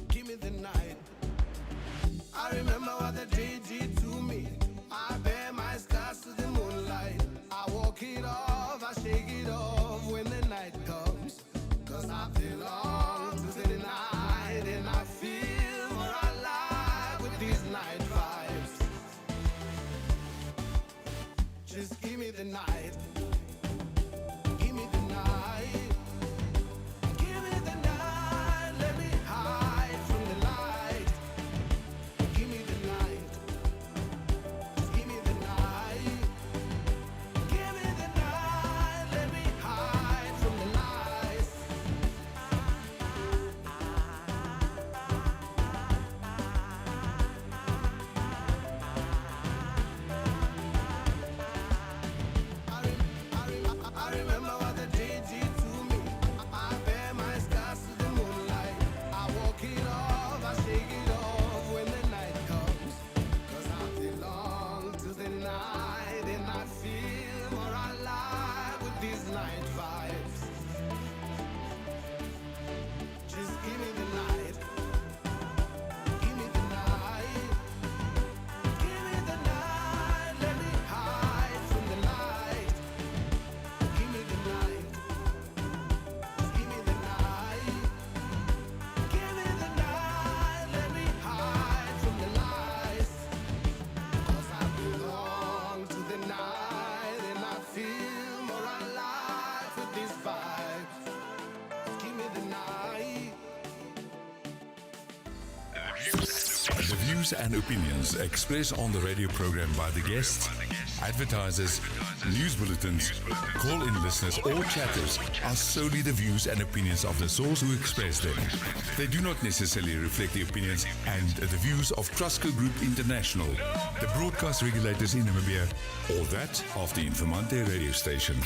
Give me the night. I remember what the day did to me. I bear my scars to the moonlight. I walk it off, I shake it off when the night comes. Cause I belong to the night and I feel more alive with these night vibes. Just give me the night. Give me the night. Give me the night. Let me hide from the light. Give me the night. Just give me the night. Give me the night. Let me hide from the lights. I remember what the day did to me. I bear my scars to the moonlight. I walk it off, I shake it off when the night comes. Cause I belong to the night and I feel more alive with these night vibes. Just give me the night. Give me the night. Give me the night. Let me hide from the light. Give me the night. Give me the night. Give me the night. Let me hide from the lights. Cause I belong to the night and I feel more alive with these vibes. Give me the night. The views and opinions expressed on the radio program by the guests, advertisers, news bulletins, call-in listeners or chatters are solely the views and opinions of the source who express them. They do not necessarily reflect the opinions and the views of Trustco Group International, the broadcast regulators in Namibia, or that of the Informante radio station.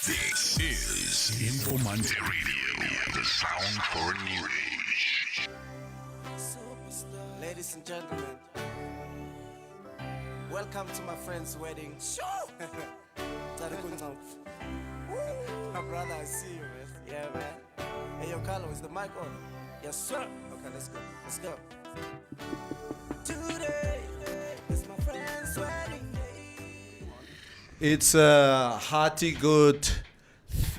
This is Informante Radio, the sound for a new age. Ladies and gentlemen, welcome to my friend's wedding. My brother, I see you, man. Yeah, man. Hey, yo, Carlo, is the mic on? Yes, sir. Okay, let's go. Let's go. Today is my friend's wedding day. It's a hearty good.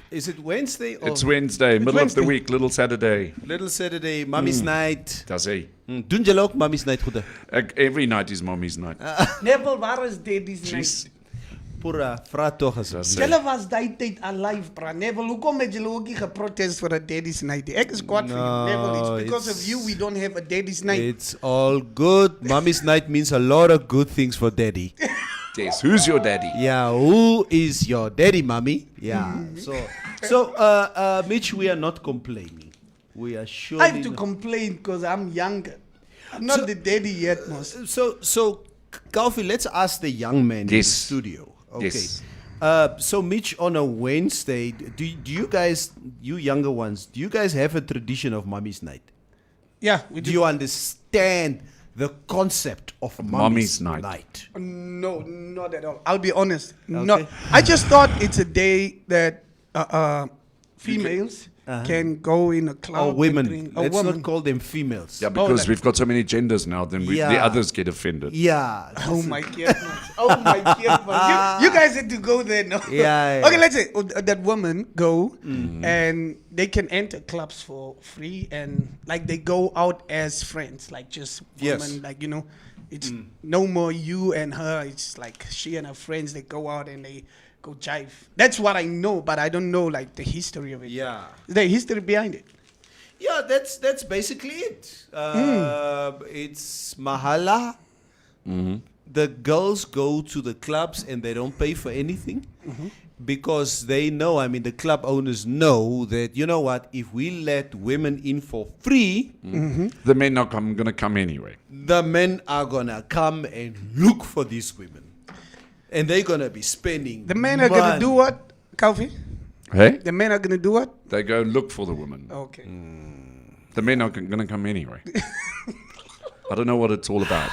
Is it Wednesday? Or It's Wednesday, middle of the week, little Saturday. Little Saturday, Mummy's night. Dis hy. Doen julle ook Mummy's night goede? Every night is mommy's night. Neville, waar is Daddy's Jeez. night? Pura, vra toch eens. Dis Julle was die tyd alive, bra. Neville, hoekom het julle ook nie geprotest vir 'n Daddy's night? Ek is kwaad vir jou, Neville. It's because of you we don't have a Daddy's night. It's all good. Mummy's night means a lot of good things for daddy. Yes, who's your daddy? Yeah, who is your daddy, Mummy? Yeah. So, Mitch, we are not complaining. We are surely I have to not- complain because I'm younger. I'm not the daddy yet, most. So, Kalfi, let's ask the young man in the Yes. studio. Okay. Yes. So, Mitch, on a Wednesday, do you guys, you younger ones, do you guys have a tradition of Mummy's night? Yeah, we Do you understand the concept of Mummy's night? No, not at all. I'll be honest. No, Okay. I just thought it's a day that females can go in a club. Or and women. drink- Let's woman. not call them females. Yeah, because like- we've got so many genders now, then the Yeah. others get offended. Yeah. Oh my goodness. Oh my goodness. You guys had to go there, no? Yeah. Okay, let's say that women go and they can enter clubs for free and like they go out as friends, like just Yes. women, like, you know, it's no more you and her. It's like she and her friends, they go out and they go jive. That's what I know, but I don't know like the history of it. Yeah. The history behind it. Yeah, that's basically it. It's mahala. The girls go to the clubs and they don't pay for anything because they know, I mean, the club owners know that, you know what, if we let women in for free, The men are going to come anyway. the men are going to come and look for these women. And they're going to be spending The men are going to do what, Kalfi? Hey? The men are going to do what? They go look for the woman. Okay. The men are going to come anyway. I don't know what it's all about.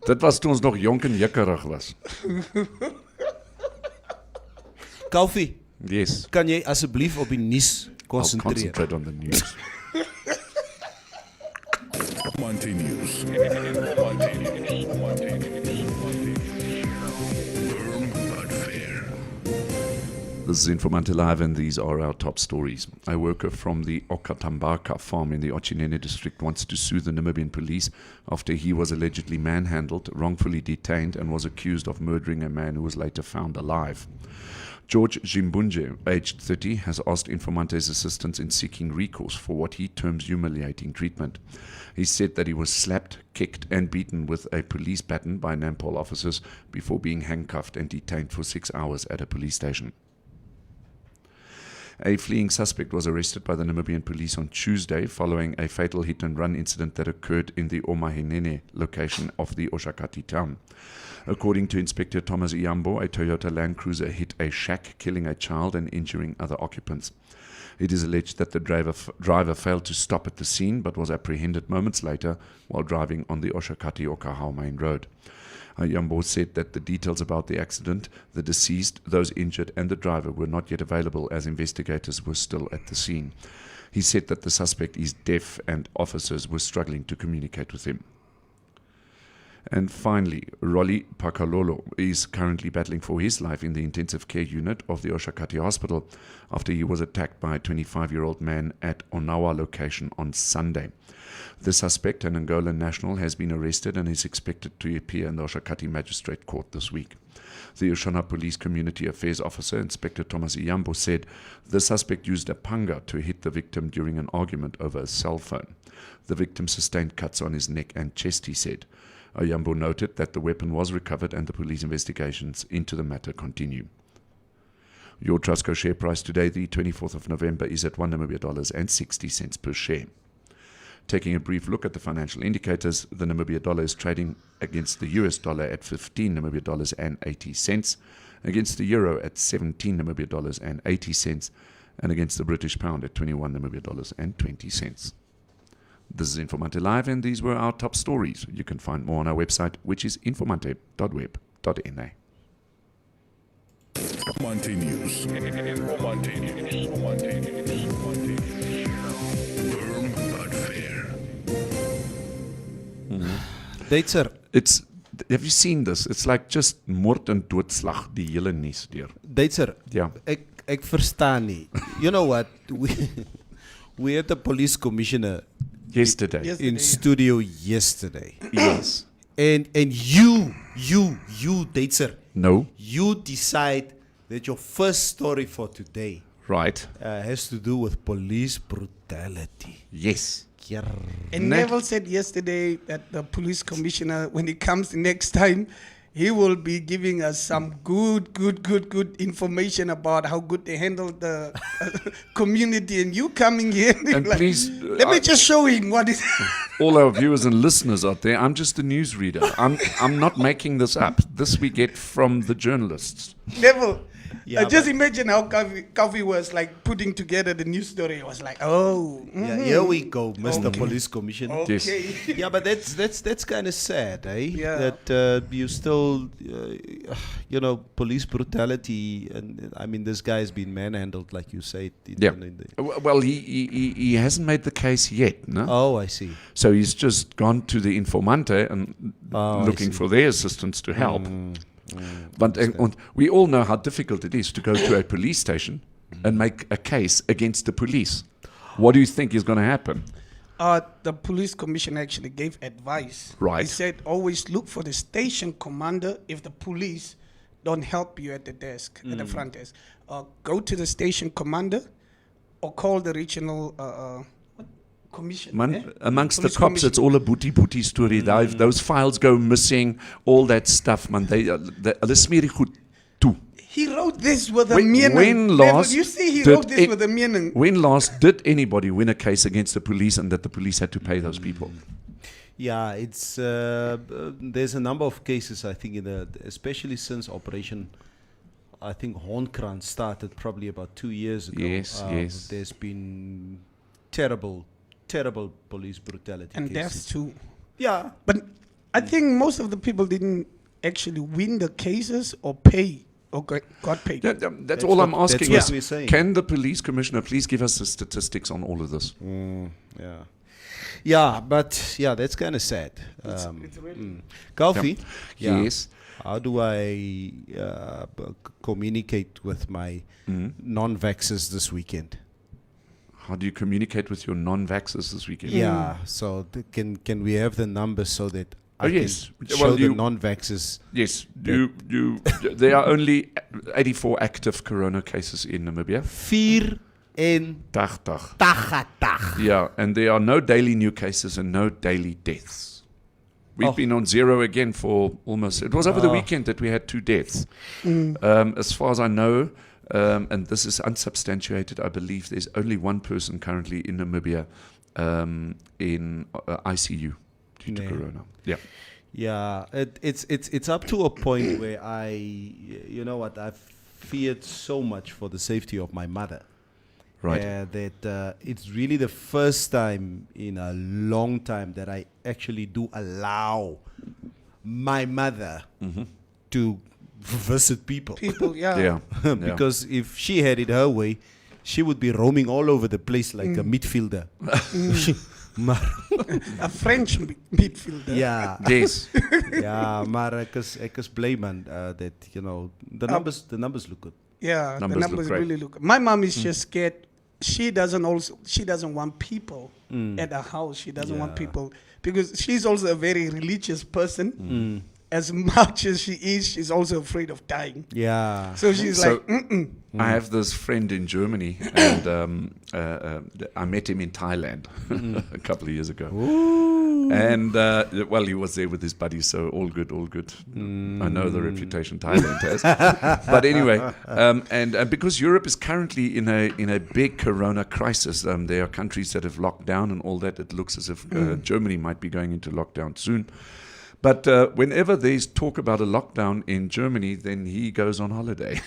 Dit was toe ons nog jonk en jikkerig was. Koffie, Yes. kan jy asseblief op die nuus I'll konsentreer? concentrate on the news. Monte News. Firm but fair. This is Informante Live, and these are our top stories. A worker from the Okatambaka farm in the Ochinene district wants to sue the Namibian police after he was allegedly manhandled, wrongfully detained, and was accused of murdering a man who was later found alive. George Jimbunje, aged 30, has asked Informante's assistance in seeking recourse for what he terms humiliating treatment. He said that he was slapped, kicked, and beaten with a police baton by Nampol officers before being handcuffed and detained for 6 hours at a police station. A fleeing suspect was arrested by the Namibian police on Tuesday following a fatal hit-and-run incident that occurred in the Omahinene location of the Oshakati town. According to Inspector Thomas Iambo, a Toyota Land Cruiser hit a shack, killing a child and injuring other occupants. It is alleged that the driver failed to stop at the scene but was apprehended moments later while driving on the Oshakati-Okahau main road. Iambo said that the details about the accident, the deceased, those injured and the driver were not yet available as investigators were still at the scene. He said that the suspect is deaf and officers were struggling to communicate with him. And finally, Rolly Pakalolo is currently battling for his life in the intensive care unit of the Oshakati Hospital after he was attacked by a 25-year-old man at Onawa location on Sunday. The suspect, an Angolan national, has been arrested and is expected to appear in the Oshakati Magistrate Court this week. The Oshana Police Community Affairs Officer, Inspector Thomas Iambo, said the suspect used a panga to hit the victim during an argument over a cell phone. The victim sustained cuts on his neck and chest, he said. Iambo noted that the weapon was recovered and the police investigations into the matter continue. Your Trustco share price today, the 24th of November, is at $1.60 per share. Taking a brief look at the financial indicators, the Namibia dollar is trading against the US dollar at 15 Namibia dollars and 80 cents, against the euro at 17 Namibia dollars and 80 cents, and against the British pound at 21 Namibia dollars and 20 cents. This is Informante Live, and these were our top stories. You can find more on our website, which is informante.web.na. Monte News. Monte News. Firm but fair. Duitser, Have you seen this? It's like just moord en doodslag die hele nuus deur. Duitser, Ja. ek verstaan nie. You know what? We had the police commissioner Yesterday. in studio yesterday. Yes. And you, Duitser, No. you decide that your first story for today Right. has to do with police brutality. Yes. And Neville said yesterday that the police commissioner, when he comes next time, he will be giving us some good information about how good they handle the community. And you coming here, And like, please, let me just show him what is. all our viewers and listeners out there, I'm just a newsreader. I'm not making this up. This we get from the journalists. Neville, Yeah, just imagine how Coffee was like putting together the news story. It was like, Yeah, here we go, Mr. Police Commissioner. okay. Yes. Yeah, but that's kind of sad, eh? Yeah. That you still, police brutality, and I mean, this guy has been manhandled, like you said. Yeah. Well, he hasn't made the case yet, no? Oh, I see. So he's just gone to the Informante and Oh, I looking see. for their assistance to help. But we all know how difficult it is to go to a police station and make a case against the police. What do you think is going to happen? The police commissioner actually gave advice. Right. He said, always look for the station commander if the police don't help you at the desk, at the front desk. Go to the station commander or call the regional commission. Man, amongst the Police cops, it's all a booty story. Those files go missing, all that stuff, man. Hulle smeer die goed toe. He wrote this with a When meaning. last You see, he did wrote this it- with a meaning. When last did anybody win a case against the police and that the police had to pay those people? Yeah, it's there's a number of cases, I think, especially since Operation, I think Hornkrans started probably about 2 years ago. Yes, yes. There's been terrible police brutality And cases. deaths too. Yeah. But I think most of the people didn't actually win the cases or pay Okay, got paid. That's all I'm what- asking. that's is, what we're saying. Can the police commissioner please give us the statistics on all of this? Yeah. Yeah, but yeah, that's kind of sad. It's really Kalfi, yeah. Yes. How do I communicate with my non-vaxxers this weekend? How do you communicate with your non-vaxxers this weekend? Yeah, so can we have the numbers so that I yes. can show Well, the you- non-vaxxers? Yes. There are only 84 active corona cases in Namibia. 84. Yeah, and there are no daily new cases and no daily deaths. We've been on zero again for almost. It was over the weekend that we had 2 deaths. As far as I know, and this is unsubstantiated, I believe there's only one person currently in Namibia in ICU due to corona. Yeah. Yeah, it's up to a point where I've feared so much for the safety of my mother. Right. That it's really the first time in a long time that I actually do allow my mother to visit people. people, yeah. Yeah. Because if she had it her way, she would be roaming all over the place like a midfielder. A French midfielder. Yeah. Yes. Ja, maar ek is bly man that the numbers look good. Yeah, Numbers the look numbers great. really look. My mom is just scared. She doesn't want people at her house. She doesn't want Yeah. people because she's also a very religious person. As much as she is, she's also afraid of dying. Yeah. So she's So- like, I have this friend in Germany, and I met him in Thailand a couple of years ago. And well, he was there with his buddies, so all good, all good. I know the reputation Thailand has, but anyway, and because Europe is currently in a big corona crisis, there are countries that have locked down and all that. It looks as if Germany might be going into lockdown soon. But whenever there's talk about a lockdown in Germany, then he goes on holiday.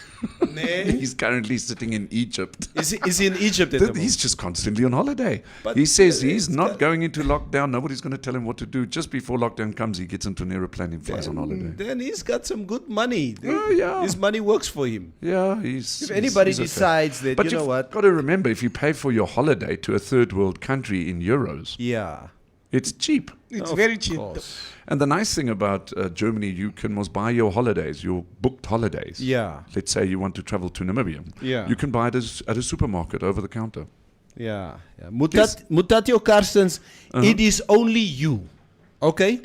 He's currently sitting in Egypt. Is he in Egypt at the He's moment? just constantly on holiday. But He says it's he's not going into lockdown. Nobody's going to tell him what to do. Just before lockdown comes, he gets into an aeroplane and flies on holiday. Then he's got some good money. Oh, yeah. His money works for him. Yeah, he's. If anybody he's okay. decides that, But you know you've what? got to remember, if you pay for your holiday to a third world country in euros, Yeah. it's cheap. it's Of very cheap. course. And the nice thing about Germany, you can almost buy your holidays, your booked holidays. Yeah. Let's say you want to travel to Namibia. Yeah. You can buy it at a supermarket over the counter. Yeah. Mutatio Carstens, it is only you. Okay?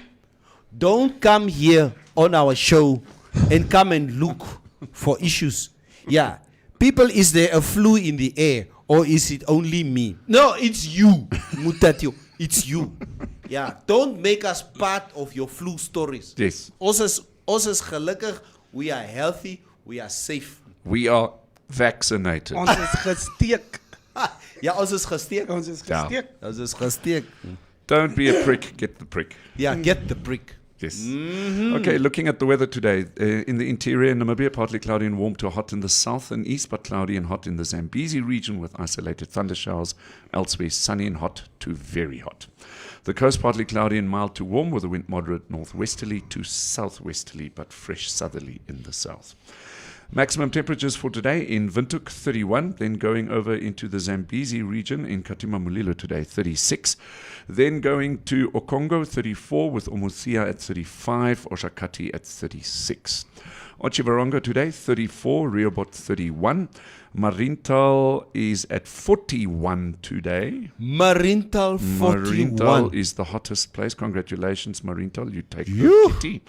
Don't come here on our show and come and look for issues. Yeah. People, is there a flu in the air or is it only me? No, it's you, Mutatio. It's you. Yeah. Don't make us part of your flu stories. Yes. Ons is gelukkig, we are healthy, we are safe. We are vaccinated. Ons is gesteek. Ja, ons is gesteek. Ons is Ja. gesteek. Ons is gesteek. Don't be a prick, get the prick. Yeah, get the prick. Yes. Okay, looking at the weather today. In the interior, Namibia, partly cloudy and warm to hot in the south and east, but cloudy and hot in the Zambezi region with isolated thundershowers. Elsewhere, sunny and hot to very hot. The coast, partly cloudy and mild to warm with a wind moderate northwesterly to southwesterly, but fresh southerly in the south. Maximum temperatures for today in Windhoek 31, then going over into the Zambezi region in Katima Mulilo today 36, then going to Okongo 34 with Umusia at 35, Oshakati at 36. Otjiwarongo today 34, Rehoboth 31, Marintal is at 41 today. Marintal 41. Marintal is the hottest place. Congratulations, Marintal. You take the kitty.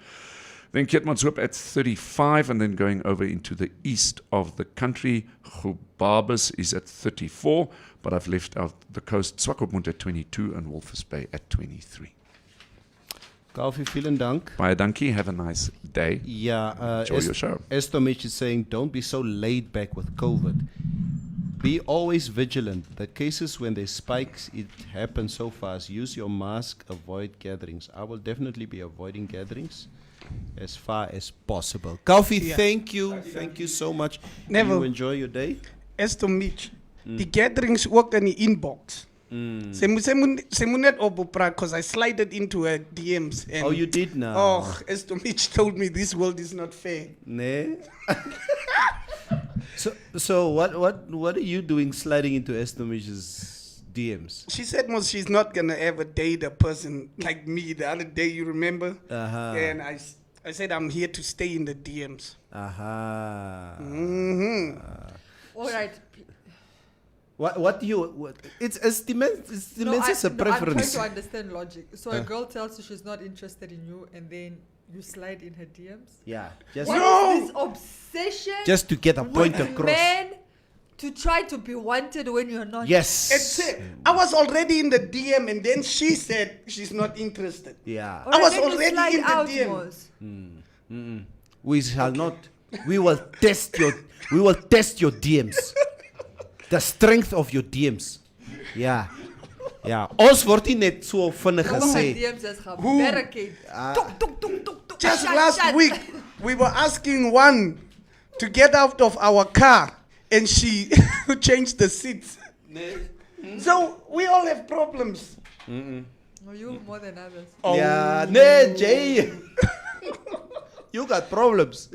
Then Keetmanshoop at 35, and then going over into the east of the country, Gubabis is at 34, but I've left out the coast, Swakopmund at 22 and Walvis Bay at 23. Kalfi, vielen Dank. Baie dankie, have a nice day. Yeah, Enjoy your show. Estomich is saying, don't be so laid back with COVID. Be always vigilant. The cases when they spikes, it happens so fast. Use your mask, avoid gatherings. I will definitely be avoiding gatherings as far as possible. Kalfi, Yeah. thank you. Thank you so much. Never. You enjoy your day? Estom Mitch. Die gatherings ook in die inbox. Sy moet net oppraat because I slided into her DMs. And Oh, you did now. Oh, Estom Mitch told me this world is not fair. Nee? So what are you doing sliding into Estomish's DMs? She said most she's not gonna ever date a person like me. The other day, you remember? Uh-huh. And I said I'm here to stay in the DMs. Aha. All right. What do you? It's the men's a I'm preference. trying to understand logic. So a girl tells you she's not interested in you, and then you slide in her DMs. Yeah, just What No. is this obsession? just to get a point with across. men to try to be wanted when you're not. Yes. It's it. I was already in the DM, and then she said she's not interested. Yeah. All I was then you already slide in the out, DM. Mos. We shall not. We will test your. We will test your DMs. The strength of your DMs. Yeah. Ja. Ons word nie net so vinnig Al my gesê. DMs is gebarricade. Tok, tok, tok, tok, tok. Just Shut, last shut. week, we were asking one to get out of our car, and she changed the seats. So we all have problems. No, you more than others. Yeah, nee, Jay. You got problems.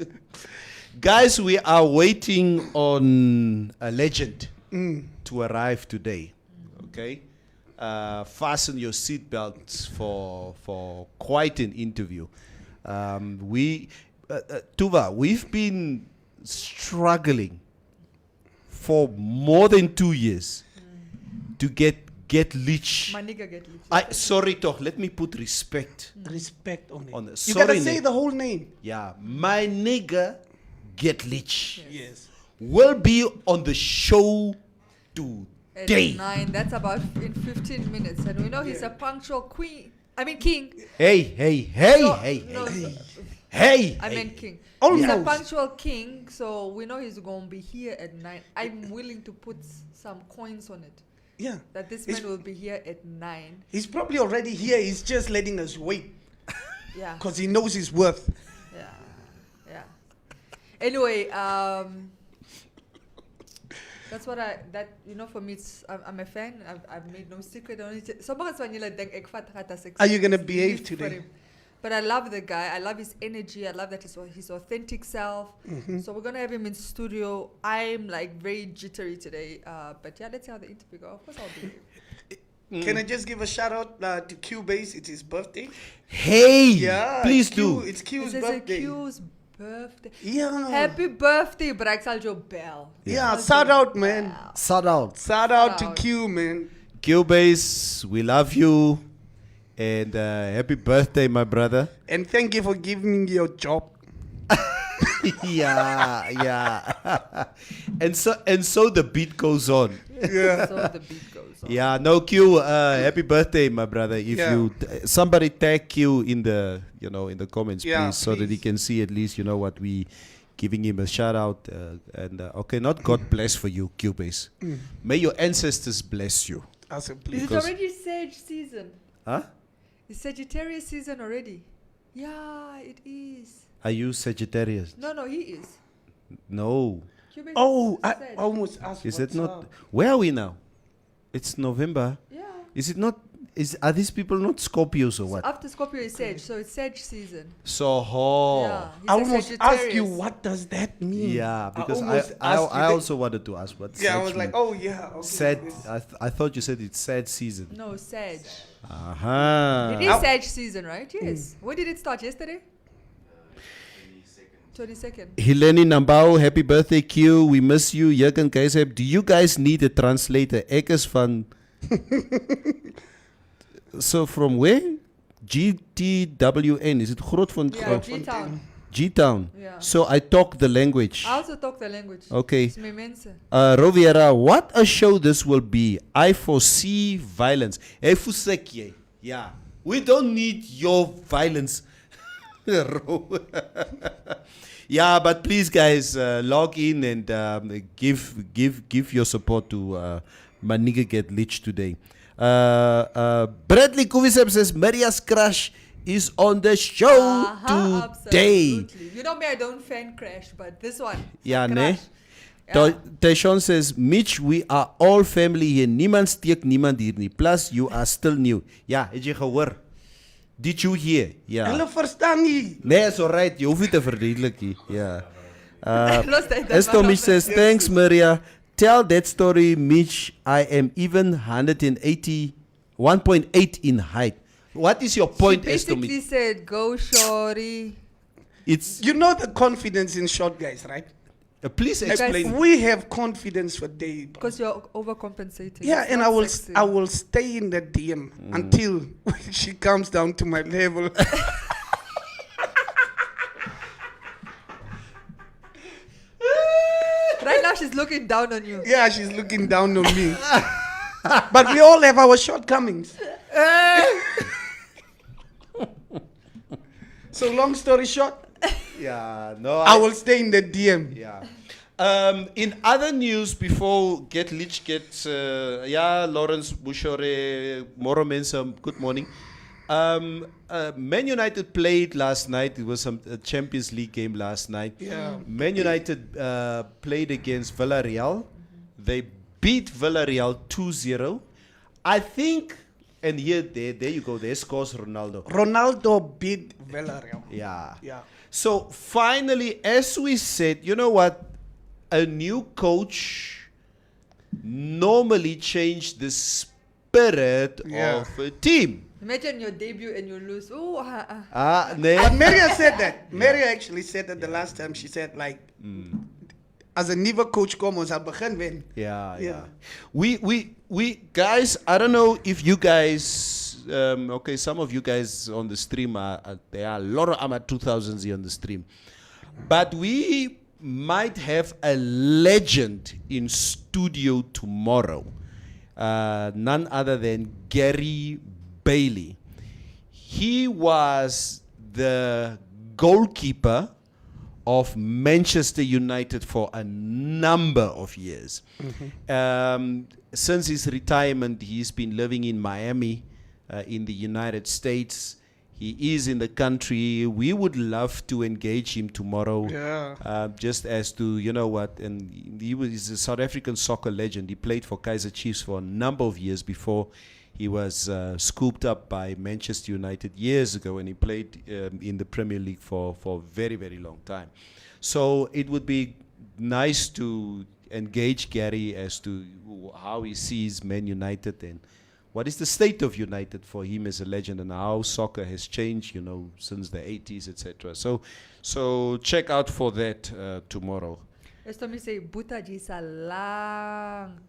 Guys, we are waiting on a legend to arrive today. Okay? Fasten your seatbelts for quite an interview. Tuva, we've been struggling for more than 2 years to get Lich. My nigga get lit. Sorry, toch, let me put respect Respect on it. on the. You Sorry, gotta say Nick. the whole name. Yeah, my nigga get Lich Yes. will be on the show At today. 9, that's about in 15 minutes. And we know he's a punctual king. Hey, So- no, hey. I meant king. He's a Almost. punctual king, so we know he's going to be here at 9. I'm willing to put some coins on it. Yeah. That this He's- man will be here at 9. He's probably already here. He's just letting us wait Yeah. because he knows his worth. Yeah. Yeah. Anyway, that's what for me, I'm a fan. I've made no secret on it. Sommige van julle dink ek vat gat as ek Are sê you gonna dis behave lief vir today? hom. But I love the guy. I love his energy. I love that he's his authentic self. So we're gonna have him in studio. I'm like very jittery today. But yeah, let's see how the interview goes. Of course I'll be. Can I just give a shout out to Q-Base? It's his birthday. Hey, Yeah. please it's Q, do. It's Q's This is a birthday. Q's birthday. Yeah. Happy birthday, bro. Ek sal jou bel. Yeah. Shout out, man. Shout out. Shout out to Shout. Q, man. Q-Base, we love you. And happy birthday, my brother. And thank you for giving me your job. yeah. and so the beat goes on. Yeah. So the beat goes on. Yeah, no Q. Happy birthday, my brother. If Yeah. you somebody tag Q in the in the comments, Yeah, please, so that he please. can see at least what we giving him a shout out. Okay, not God bless for you, Q-Base. May your ancestors bless you. Also, Is please. it Because- already Sage season? Huh? Is Sagittarius season already? Yeah, it is. Are you Sagittarius? No, he is. No. Cubase Oh, I Sag. almost asked. Is it what's not? up. Where are we now? It's November. Yeah. Is it not? Are these people not Scorpios or what? After Scorpio is Sage, so it's Sage season. So, Yeah. He's I a almost asked you, Sagittarius. what does that mean? yeah, because I almost asked you I that. also wanted to ask what. Yeah, I Sag was like, mean. oh yeah. Okay, Sad. yes. I thought you said it's sad season. No, Sage. Aha. It is Sage season, right? Yes. When did it start? Yesterday? 22nd. Heleni Nambao, happy birthday Q. We miss you. Jurgen Keiseb, do you guys need a translator? Ek is van. So from where? GTWN. Is it Grootfontein? Yeah, G-Town. G-Town. Yeah. So I talk the language. I also talk the language. Okay. It's my mense. Roviera, what a show this will be. I foresee violence. Hey, Fusek, yeah. We don't need your violence. Yeah, but please, guys, log in and give your support to my nigga Get Lich today. Bradley Kuvisep says Maria's crush is on the show today. Absolutely. You know me, I don't fan crash, but this one. Ja, crash. nee. Yeah. Tayshawn says, Mitch, we are all family hier. Niemand steek niemand hier nie. Plus, you are still new. Ja, het jy gehoor? Did you hear? Ja. Hulle verstaan nie. Nee, is alright. Jy hoef nie te verduidelik nie. Ja. Lost that Esto Mitch says, Yes, thanks, yes. Maria. Tell that story, Mitch. I am even 1.8 in height. What is your point, She Esto basically Mitch? said, "Go, shorty." It's You know the confidence in short guys, right? please explain. We have confidence for day. Because you're overcompensating. Yeah, It's and not I sexy. will stay in the DM until she comes down to my level. Right now, she's looking down on you. Yeah, she's looking down on me. But we all have our shortcomings. So long story short, Yeah, no, I will stay in the DM. Yeah. In other news, before Lich gets, Lawrence Bushore, Moro Mensah, good morning. Man United played last night. It was some Champions League game last night. Yeah. Man United played against Villarreal. They beat Villarreal 2-0. I think, and here, there you go. There scores Ronaldo. Ronaldo beat Villarreal. Yeah. Yeah. So finally, as we said, you know what? A new coach normally changed the spirit Yeah. of a team. Imagine your debut and you lose. Oh, But Maria said that. Maria actually said that the last time. She said, like, as a nieuwe coach komen, ze begin wen. Yeah, Yeah. We guys, I don't know if you guys, okay, some of you guys on the stream there are a lot of AMA 2000s here on the stream, but we might have a legend in studio tomorrow, none other than Gary Bailey. He was the goalkeeper of Manchester United for a number of years. Since his retirement, he's been living in Miami, in the United States. He is in the country. We would love to engage him tomorrow. Yeah. Just as to, you know what, and he's a South African soccer legend. He played for Kaizer Chiefs for a number of years before he was scooped up by Manchester United years ago, and he played in the Premier League for a very, very long time. So it would be nice to engage Gary as to how he sees Man United and what is the state of United for him as a legend, and how soccer has changed, you know, since the 80s, etc. So check out for that tomorrow. As Tommy say, Buta Jisa lang.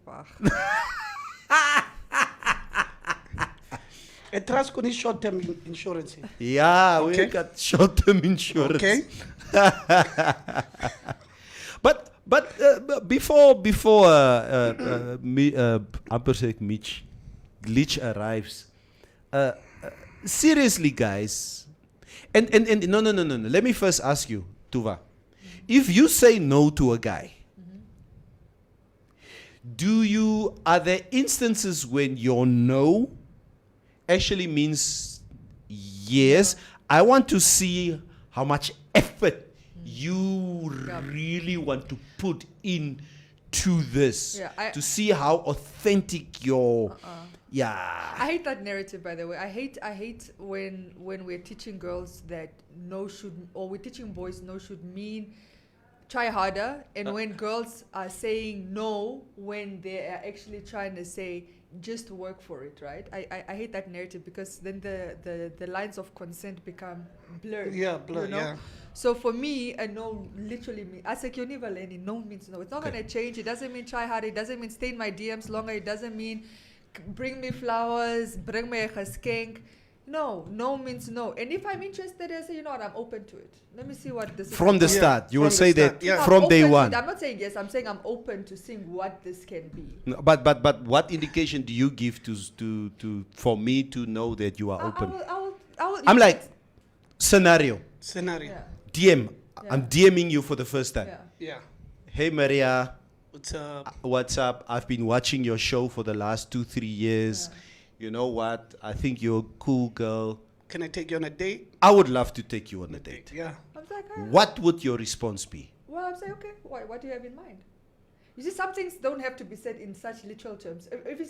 A trust kon short-term insurance. Yeah, Okay. we got short-term insurance. Okay. But before Mitch Glitch arrives, seriously, guys, and no. Let me first ask you, Tuva, if you say no to a guy, are there instances when your no actually means yes? I want to see how much effort you really want to put in to this, to see how authentic your I hate that narrative, by the way. I hate when we're teaching girls that no should, or we're teaching boys no should mean try harder, and when girls are saying no when they are actually trying to say just work for it, right? I hate that narrative, because then the lines of consent become blurred. Yeah, blurred, you know? yeah. So for me, a no literally means, no means no. It's not going to change. It doesn't mean try harder. It doesn't mean stay in my DMs longer. It doesn't mean bring me flowers, bring me a geskenk. No means no. And if I'm interested, I say, you know what, I'm open to it. Let me see what this is from the about. start. You will from the say start, that yeah. I'm from day open to one. it. I'm not saying yes. I'm saying I'm open to seeing what this can be. No, but what indication do you give to for me to know that you are open? I will I'm like, scenario. Scenario. DM. Yeah. I'm DMing you for the first time. yeah. Yeah. Hey Maria, What's up? what's up? I've been watching your show for the last 2-3 years. You know what? I think you're a cool girl. Can I take you on a date? I would love to take you on a date. Yeah. I'm like, What would your response be? well, I'm saying, okay, what do you have in mind? You see, some things don't have to be said in such literal terms.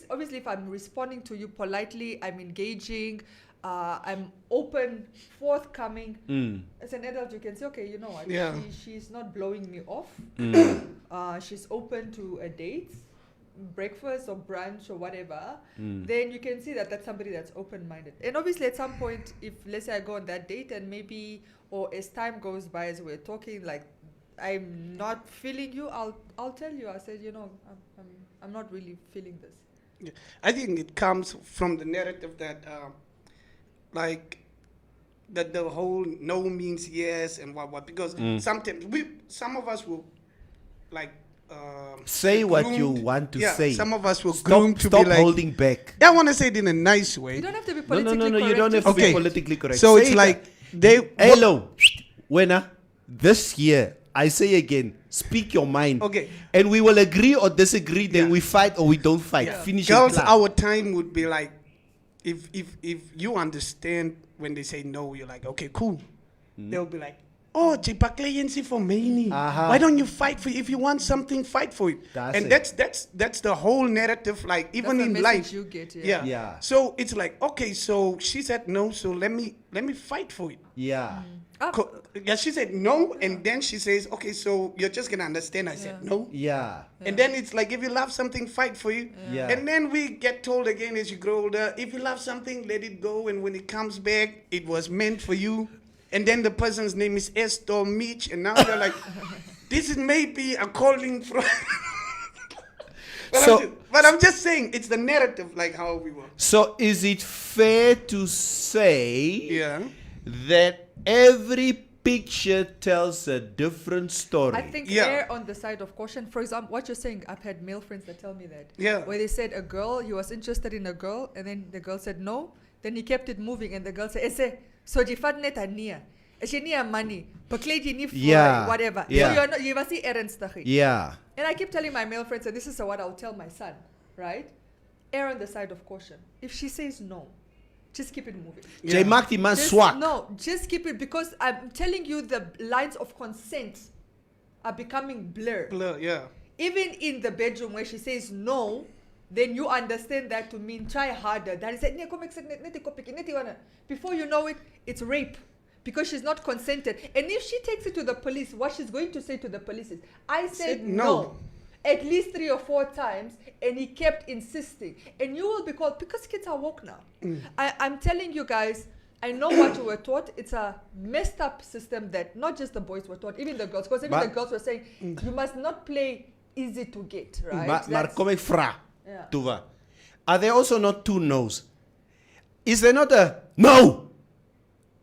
Obviously, if I'm responding to you politely, I'm engaging, I'm open, forthcoming. As an adult, you can say, okay, you know what? Yeah. She's not blowing me off. She's open to a date, breakfast or brunch or whatever. Then you can see that that's somebody that's open-minded. And obviously, at some point, if let's say I go on that date and maybe, or as time goes by, as we're talking, like, I'm not feeling you, I'll tell you. I said, you know, I'm not really feeling this. Yeah. I think it comes from the narrative that, like, that the whole no means yes and what because sometimes some of us will, like, Say what you groomed. want to Yeah, say. some of us will groomed to Stop be like, holding back. I want to say it in a nice way. You don't have to be No, politically no, correct. you don't have to Okay. be politically correct. So Say it's that. like they Hello, winner. This year, I say again, speak your mind. Okay. And we will agree or disagree, then Yeah. we fight or we don't fight. Yeah. Finish Girls, it. our time would be like, if you understand when they say no, you're like, okay, cool. They'll be like, oh, Chipaklayensi for me. Aha. Why don't you fight for it? If you want something, fight for it. That's And it. that's the whole narrative. Like even That's the in message life, you get, yeah. yeah. Yeah. So it's like, okay, so she said no, so let me fight for it. Yeah. Yeah, she said no, and then she says, okay, so you're just gonna understand. I said no. Yeah. And then it's like, if you love something, fight for it. Yeah. And then we get told again as you grow older, if you love something, let it go. And when it comes back, it was meant for you. And then the person's name is Esther Mitch. And now you're like, this is maybe a calling from. But I'm just saying, it's the narrative, like how we were. So is it fair to say Yeah. that every picture tells a different story? I think Yeah. err on the side of caution. For example, what you're saying, I've had male friends that tell me that. Yeah. Where they said a girl, he was interested in a girl, and then the girl said no. Then he kept it moving, and the girl said, "Ese, so you fat net ania. As you need money, bekleed you nie for Yeah. whatever. Yeah. So you're not, you was nie ernstig. Yeah. And I keep telling my male friends, and this is what I'll tell my son, right? Err on the side of caution. If she says no, just keep it moving. Jy maak die man Just- swak. No, just keep it, because I'm telling you the lines of consent are becoming blurred. Blur, yeah. Even in the bedroom where she says no, then you understand that to mean try harder. That is it. Before you know it, it's rape. Because she's not consented. And if she takes it to the police, what she's going to say to the police is, I said no. At least 3 or 4 times, and he kept insisting. And you will be called, because kids are woke now. I'm telling you guys, I know what you were taught. It's a messed up system that not just the boys were taught, even the girls. Because even But- the girls were saying, you must not play easy to get, right? Maar That's- kom ek vra, Yeah. Tuva, are there also not 2 no's? Is there not a no?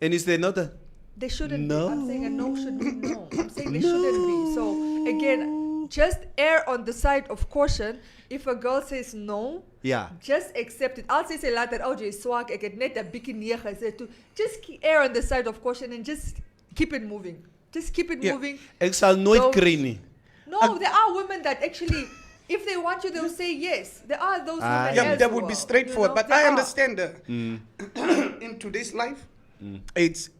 And is there not a They shouldn't No. be. I'm saying a no should be no. I'm saying they shouldn't be. So again, just err on the side of caution. If a girl says no, yeah. just accept it. I'll say later, oh, jy swak, ek het net 'n bietjie nee gesê toe. Just err on the side of caution and just keep it moving. Just keep it Yeah. moving. Ek sal nooit Don't- kry nie. No, there are women that actually, if they want you, they'll say yes. There are those women Yeah, as that would well, be straightforward. you know, But there I are. understand that in today's life, it's.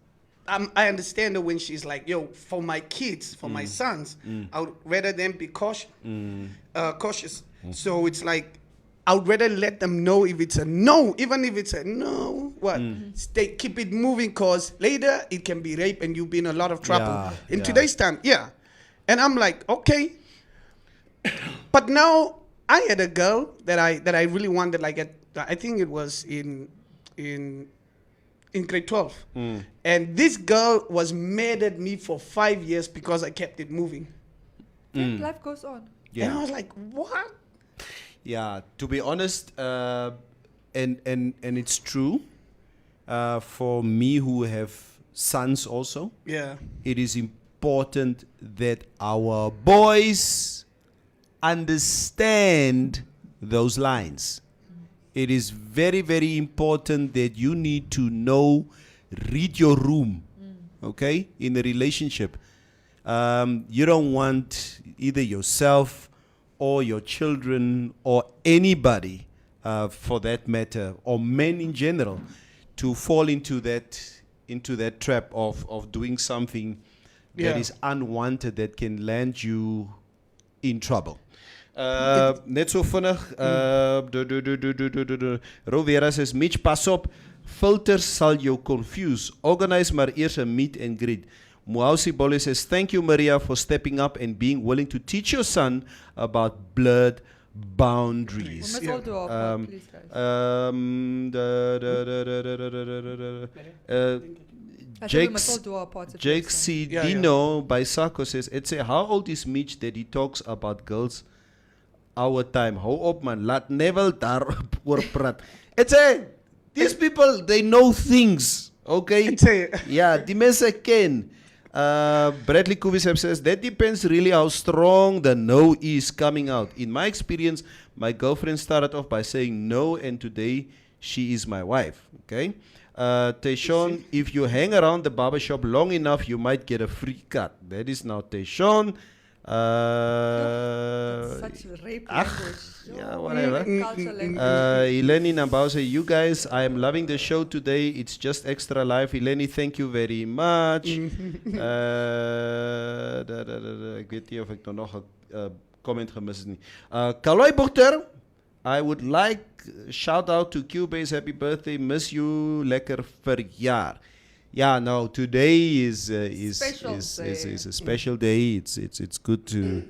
I understand that when she's like, yo, for my kids, for my sons, I would rather them be cautious. So it's like, I would rather let them know if it's a no, even if it's a no, what? Stay, keep it moving, because later it can be rape and you'll be in a lot of trouble. Yeah, In yeah. today's time, yeah. And I'm like, okay. But now I had a girl that I really wanted, like I think it was in grade 12. And this girl was mad at me for 5 years because I kept it moving. Life goes on. And I was like, what? Yeah, to be honest, and it's true, for me who have sons also, Yeah. it is important that our boys understand those lines. It is very, very important that you need to know, read your room, okay, in a relationship. You don't want either yourself or your children or anybody, for that matter, or men in general, to fall into that trap of doing something Yeah. that is unwanted, that can land you in trouble. Net so vinnig. Rovera says, Mitch, pas op. Filters sal jou confuse. Organize maar eers 'n meet and greet. Muausi Bole says, thank you, Maria, for stepping up and being willing to teach your son about blood boundaries. We must all do our part, please, guys. I think we must all do our part. Jake C. Dino by Sako says, it's a how old is Mitch that he talks about girls our time? Hou op man, laat Neville daar oor praat. It's a these people, they know things, okay? Yeah, die mense ken. Bradley Kuvisem says, that depends really how strong the no is coming out. In my experience, my girlfriend started off by saying no, and today she is my wife, okay? Tayshawn, if you hang around the barbershop long enough, you might get a free cut. That is now Tayshawn. Such rape language. Yeah, whatever. Culture language. Eleni Nambao say, you guys, I am loving the show today. It's just extra life. Eleni, thank you very much. Ek weet nie of ek nog 'n comment gemis het nie. Kaloi Bochter, I would like shout out to Cubase, happy birthday, miss you, lekker verjaar. Yeah, no, today is a special day. It's good to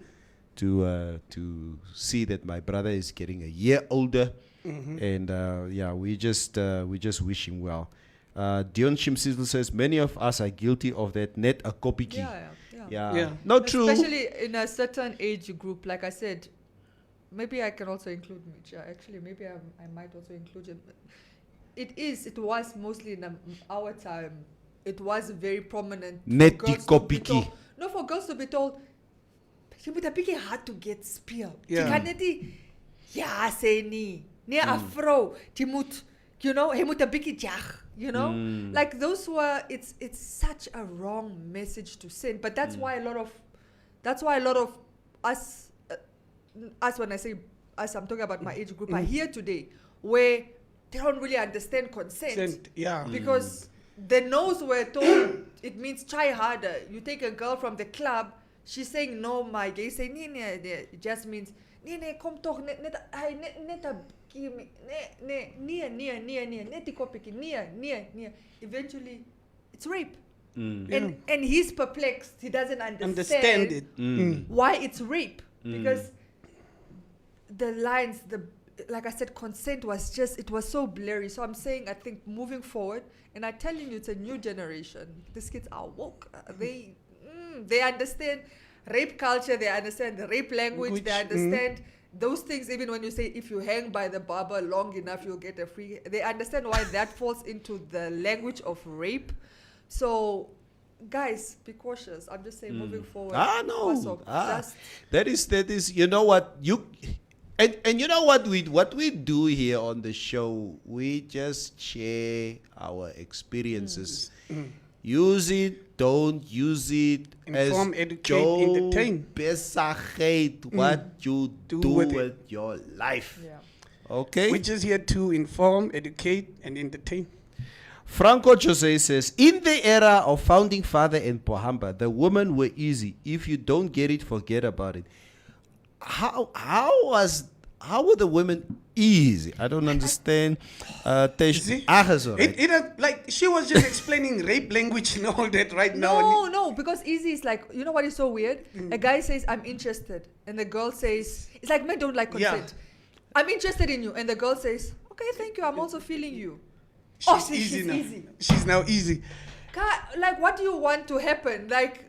see that my brother is getting a year older, and we just wish him well. Dion Shimsizzle says many of us are guilty of that. Net a kopiki. Yeah. Not true. Especially in a certain age group, like I said. Maybe I can also include Mitch. Actually, maybe I might also include him. It was mostly in our time. It was very prominent. Net die kopiki. No, for girls to be told, je moet 'n bietjie hard to get speel. Yeah. Jy kan net nie sê nie. Nee, 'n vrou, jy moet, jy moet 'n bietjie jag, Like those were it's such a wrong message to send, but that's why a lot of us when I say us, I'm talking about my age group, are here today where they don't really understand consent. Because the no's were told, it means try harder. You take a girl from the club, she's saying no, my gay say nee, it just means nee, kom toch net eventually it's rape. And he's perplexed. He doesn't understand it. Why it's rape. Because the lines, like I said, consent was it was so blurry. So I'm saying, I think moving forward, and I'm telling you, it's a new generation. These kids are woke. They understand rape culture. They understand the rape language. They understand those things. Even when you say, if you hang by the barber long enough, you'll get a free. They understand why that falls into the language of rape. So, guys, be cautious. I'm just saying, moving forward. No. That is. You know what And you know what we do here on the show? We just share our experiences. Use it, don't use it. Inform, educate, entertain. Besagate what you do with your life. Yeah. Okay? We're just here to inform, educate, and entertain. Franco Jose says, in the era of Founding Father and Pohamba, the women were easy. If you don't get it, forget about it. How were the women easy? I don't understand. Like she was just explaining rape language and all that right now. No, because easy is like, you know what is so weird? A guy says, I'm interested. And the girl says, it's like men don't like consent. I'm interested in you. And the girl says, okay, thank you. I'm also feeling you. She's easy now. She's now easy. Like, what do you want to happen? Like,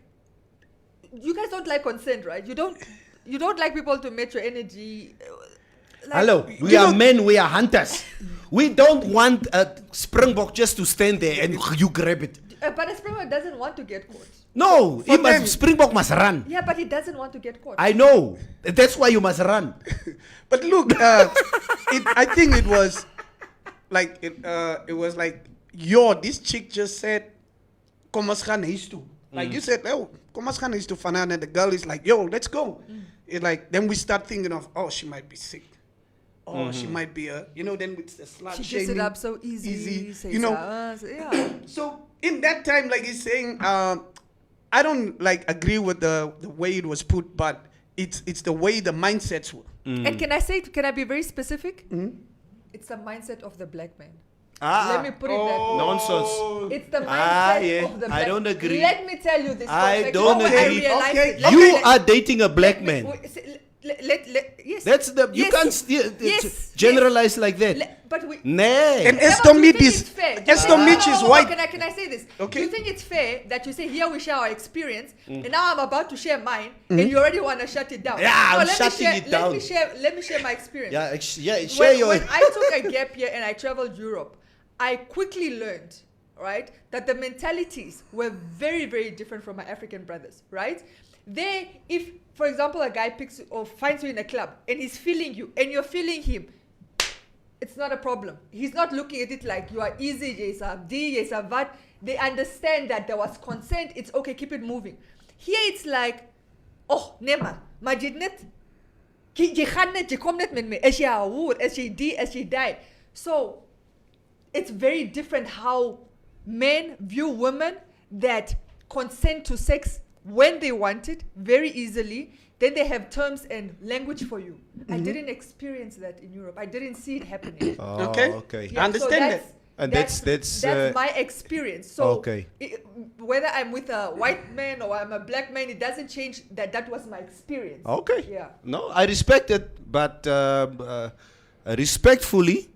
you guys don't like consent, right? You don't like people to match your energy. Like, hello, we are men, we are hunters. We don't want a springbok just to stand there and you grab it. But a springbok doesn't want to get caught. No, springbok must run. Yeah, but he doesn't want to get caught. I know. That's why you must run. But look, I think it was like this chick just said, kom ons gaan huis toe. Like you said, kom ons gaan huis toe vanavond, and the girl is like, yo, let's go. It like, then we start thinking of, oh, she might be sick. Oh, she might be then it's the slut she shaming. gets it up so easy. So in that time, like he's saying, I don't like agree with the way it was put, but it's the way the mindsets were. And can I be very specific? It's the mindset of the black man. Ah, Let me put it that way. nonsense. It's the mindset yeah. of the black I don't agree. Let me tell you this. I perfect. don't You know when I agree. realized Okay. it? Let You me- let- are dating a black let me- man. wait, yes. That's the you Yes. can't Yes. generalize like that. But we. Nay. And Yeah, but Esther do you think Mitch it's fair? is Do you Esther think- Mitch is white. Can I say this? Okay. Do you think it's fair that you say here we share our experience, and now I'm about to share mine, and you already want to shut it down? Yeah, No, I'm let me shutting share- it down. Let me share my experience. Yeah, share your. When I took a gap year and I traveled Europe, I quickly learned, right, that the mentalities were very, very different from my African brothers, right? If, for example, a guy picks or finds you in a club and he's feeling you and you're feeling him, it's not a problem. He's not looking at it like you are easy, yes, D, yes, what. They understand that there was consent. It's okay, keep it moving. Here it's like, oh, nema, maar jy het net, jy gaan net, jy kom net met my. Is jy hoor, is jy die, is jy die. So, it's very different how men view women that consent to sex when they want it very easily. Then they have terms and language for you. I didn't experience that in Europe. I didn't see it happening. Okay. Okay. I understand that. And that's my experience. So okay. Whether I'm with a white man or I'm a black man, it doesn't change that was my experience. Okay. Yeah. No, I respect it, but respectfully,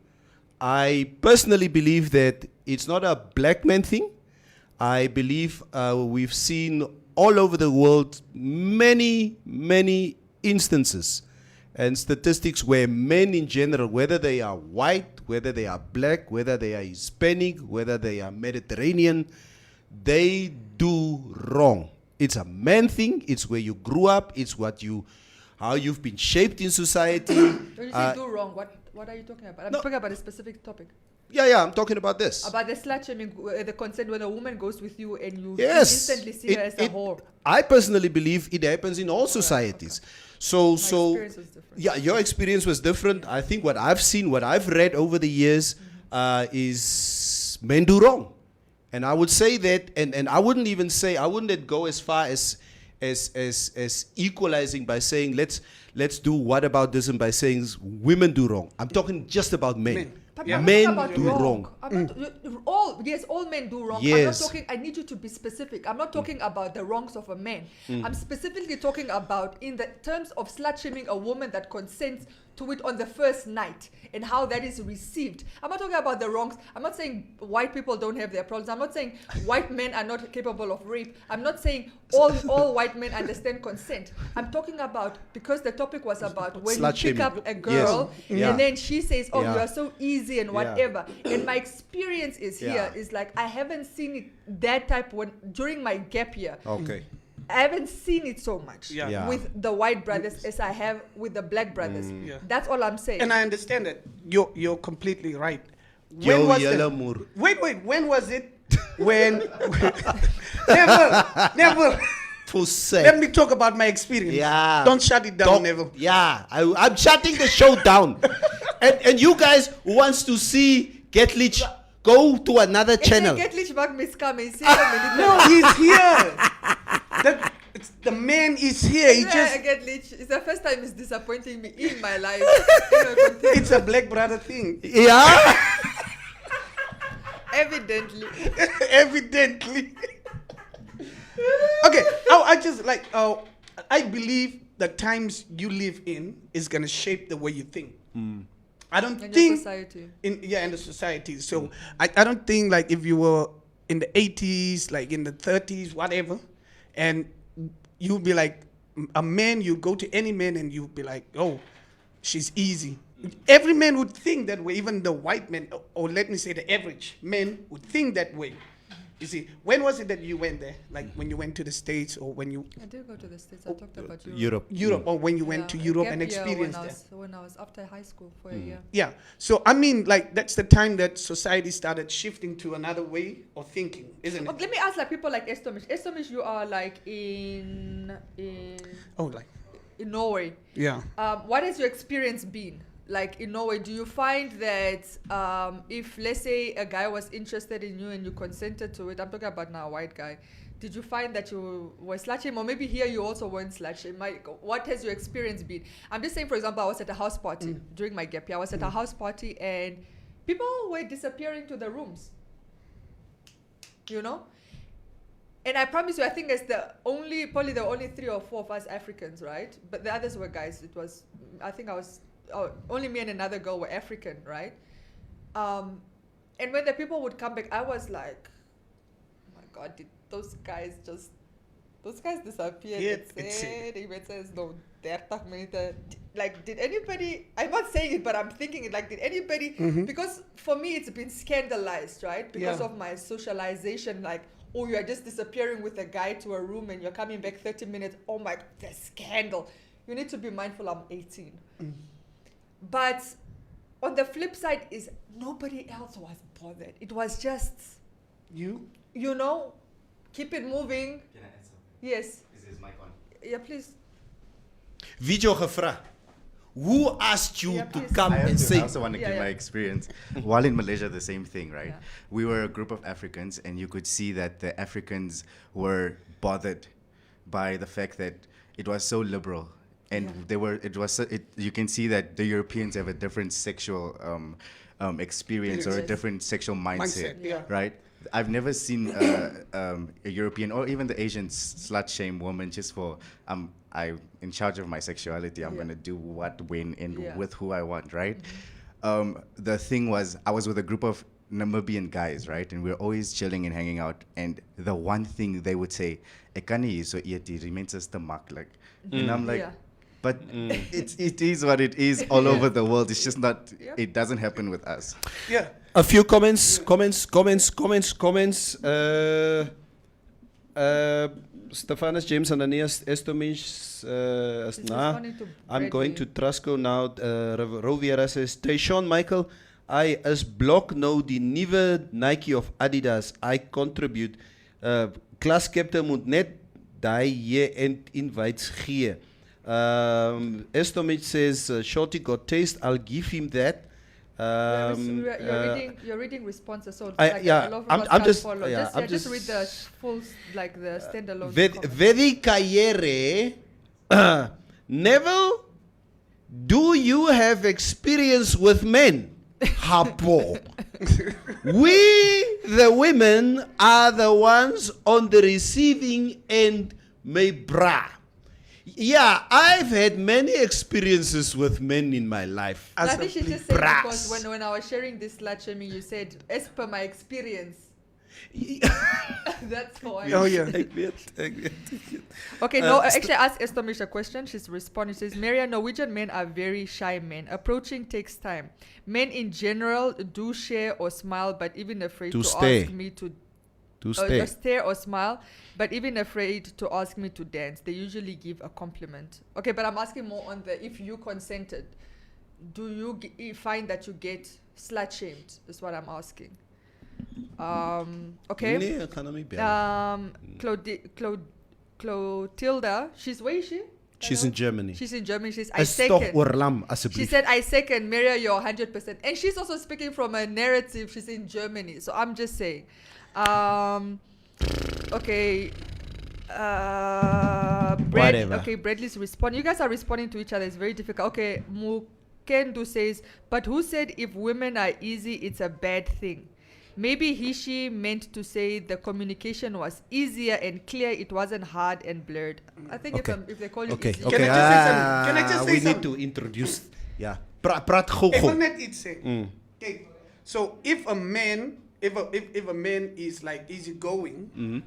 I personally believe that it's not a black man thing. I believe we've seen all over the world many, many instances and statistics where men in general, whether they are white, whether they are black, whether they are Hispanic, whether they are Mediterranean, they do wrong. It's a man thing. It's where you grew up. It's how you've been shaped in society. When you say do wrong, what are you talking about? I'm no. talking about a specific topic. Yeah, I'm talking about this. About the slut shaming, the consent when a woman goes with you and you Yes. instantly see her as a whore. I personally believe it happens in all societies. So, experience was different. yeah, your experience was different. I think what I've seen, what I've read over the years, is men do wrong, and I would say that, and I wouldn't even say, I wouldn't go as far as equalizing by saying let's do whataboutism by saying women do wrong. I'm talking just about men. But Yeah. I'm Men not talking do about wrong. I'm not, all men do wrong. Yes. I'm not talking. I need you to be specific. I'm not talking about the wrongs of a man. I'm specifically talking about in the terms of slut shaming a woman that consents to it on the first night and how that is received. I'm not talking about the wrongs. I'm not saying white people don't have their problems. I'm not saying white men are not capable of rape. I'm not saying all white men understand consent. I'm talking about, because the topic was about when Slut you pick shaming. up a girl Yes. Yeah. and then she says, oh, Yeah. you are so easy and Yeah. whatever. And my experience is Yeah. here is like, I haven't seen it that type during my gap year. Okay. I haven't seen it so much Yeah. Yeah. with the white brothers as I have with the black brothers. Yeah. That's all I'm saying. And I understand that. You're completely right. Yo, was yellow the, moor. wait, when was it? When Neville. For sake. Let me talk about my experience. Yeah. Don't shut it down, Don't- Neville. Yeah, I'm shutting the show down. and you guys who wants to see Getlich, go to another channel. Get Lich back, Miss Carmen. No, he's here. The man is here. He just Get Lich. It's the first time it's disappointing me in my life. it's a black brother thing. Yeah. Evidently. Evidently. Okay, I just like I believe the times you live in is gonna shape the way you think. I don't In your think society. in the society. So I don't think like if you were in the 80s, like in the 30s, whatever, and you'd be like a man, you go to any man and you'd be like, oh, she's easy. Every man would think that way, even the white men, or let me say the average men would think that way. You see, when was it that you went there? Like when you went to the States, or when you I did go to the States. I talked about Europe, or when you went Yeah, to a Europe gap and year experienced that? when I was after high school for a year. Yeah. So I mean, like that's the time that society started shifting to another way of thinking, isn't Oh, it? let me ask like people like Estomish. Estomish, you are like in Oh, like Norway. yeah. What has your experience been like in Norway? Do you find that if let's say a guy was interested in you and you consented to it, I'm talking about now a white guy, did you find that you were slut shamed, or maybe here you also weren't slut shamed? What has your experience been? I'm just saying, for example, I was at a house party during my gap year. I was at a house party and people were disappearing to the rooms. You know? And I promise you, I think it's probably the only 3 or 4 of us Africans, right? But the others were guys. Only me and another girl were African, right? And when the people would come back, I was like, oh my God, did those guys disappear? Yeah, It says no, 30 minutes. Like, did anybody, I'm not saying it, but I'm thinking it, like, did anybody, because for me, it's been scandalized, right? Because of my socialization, like, oh, you're just disappearing with a guy to a room and you're coming back 30 minutes. Oh my, the scandal. You need to be mindful I'm 18. But on the flip side is nobody else was bothered. It was just, you know, keep it moving. Can I add something? Yes. Is mic on? Yeah, please. Video gevra. Who asked you Yeah, to please. come and I say? also want to Yeah, give my yeah. experience. While in Malaysia, the same thing, right? Yeah. We were a group of Africans, and you could see that the Africans were bothered by the fact that it was so liberal, and you can see that the Europeans have a different sexual experience or a Yes. different sexual mindset, yeah. right? I've never seen a European or even the Asian slut shame woman just for I'm in charge of my sexuality. I'm gonna do what, when, and with who I want, right? The thing was, I was with a group of Namibian guys, right? And we were always chilling and hanging out. And the one thing they would say, "Ekani so ieti remains stomach," like, and I'm like. Yeah. But it is what it is all over the world. It's just not. It doesn't happen with us. Yeah. A few comments. Stefanus James Ananias Estomish responding to I'm going Bradley. to Trusco now. Roviera says, Tayshaun Michael, I is blok nou die nuwe Nike of Adidas. I contribute. Klas captain moet net die invites gee. Estomich says, Shorty got taste. I'll give him that. You're reading responses, so I- like yeah, a lot of I'm- us I'm can't just- follow. yeah, I'm just just- read the full, like the standalone. comments. Very Kayere. Neville, do you have experience with men? Hapo. We, the women, are the ones on the receiving end, my bra. Yeah, I've had many experiences with men in my life. I think she just said brass. because when I was sharing this slut shaming, you said, as per my experience. That's how I. Oh, yeah. Okay, no, actually, I asked Estomish a question. She's responding. She says, Maria, Norwegian men are very shy men. Approaching takes time. Men in general do share or smile, but even afraid To to stay. ask me to stay. stare or smile, but even afraid to ask me to dance. They usually give a compliment. Okay, but I'm asking more on the if you consented. Do you find that you get slut shamed? Is what I'm asking. Okay. Nee, ek gaan hom nie bel. Clotilda, where is she? She's in Germany. She's in Germany. She's I Is toch second. oorlam She asseblief. said I second. Maria, you're 100%. And she's also speaking from a narrative. She's in Germany. So I'm just saying. Okay. Whatever. Okay, Bradley's responding. You guys are responding to each other. It's very difficult. Okay, Mukendo says, but who said if women are easy, it's a bad thing? Maybe she meant to say the communication was easier and clear. It wasn't hard and blurred. I think if they call you Okay, easy. okay. Can I just say something? Can I just say we something? need to introduce. Yeah. Praat gou Even gou. net iets say. Okay. So if a man, if a man is like easygoing,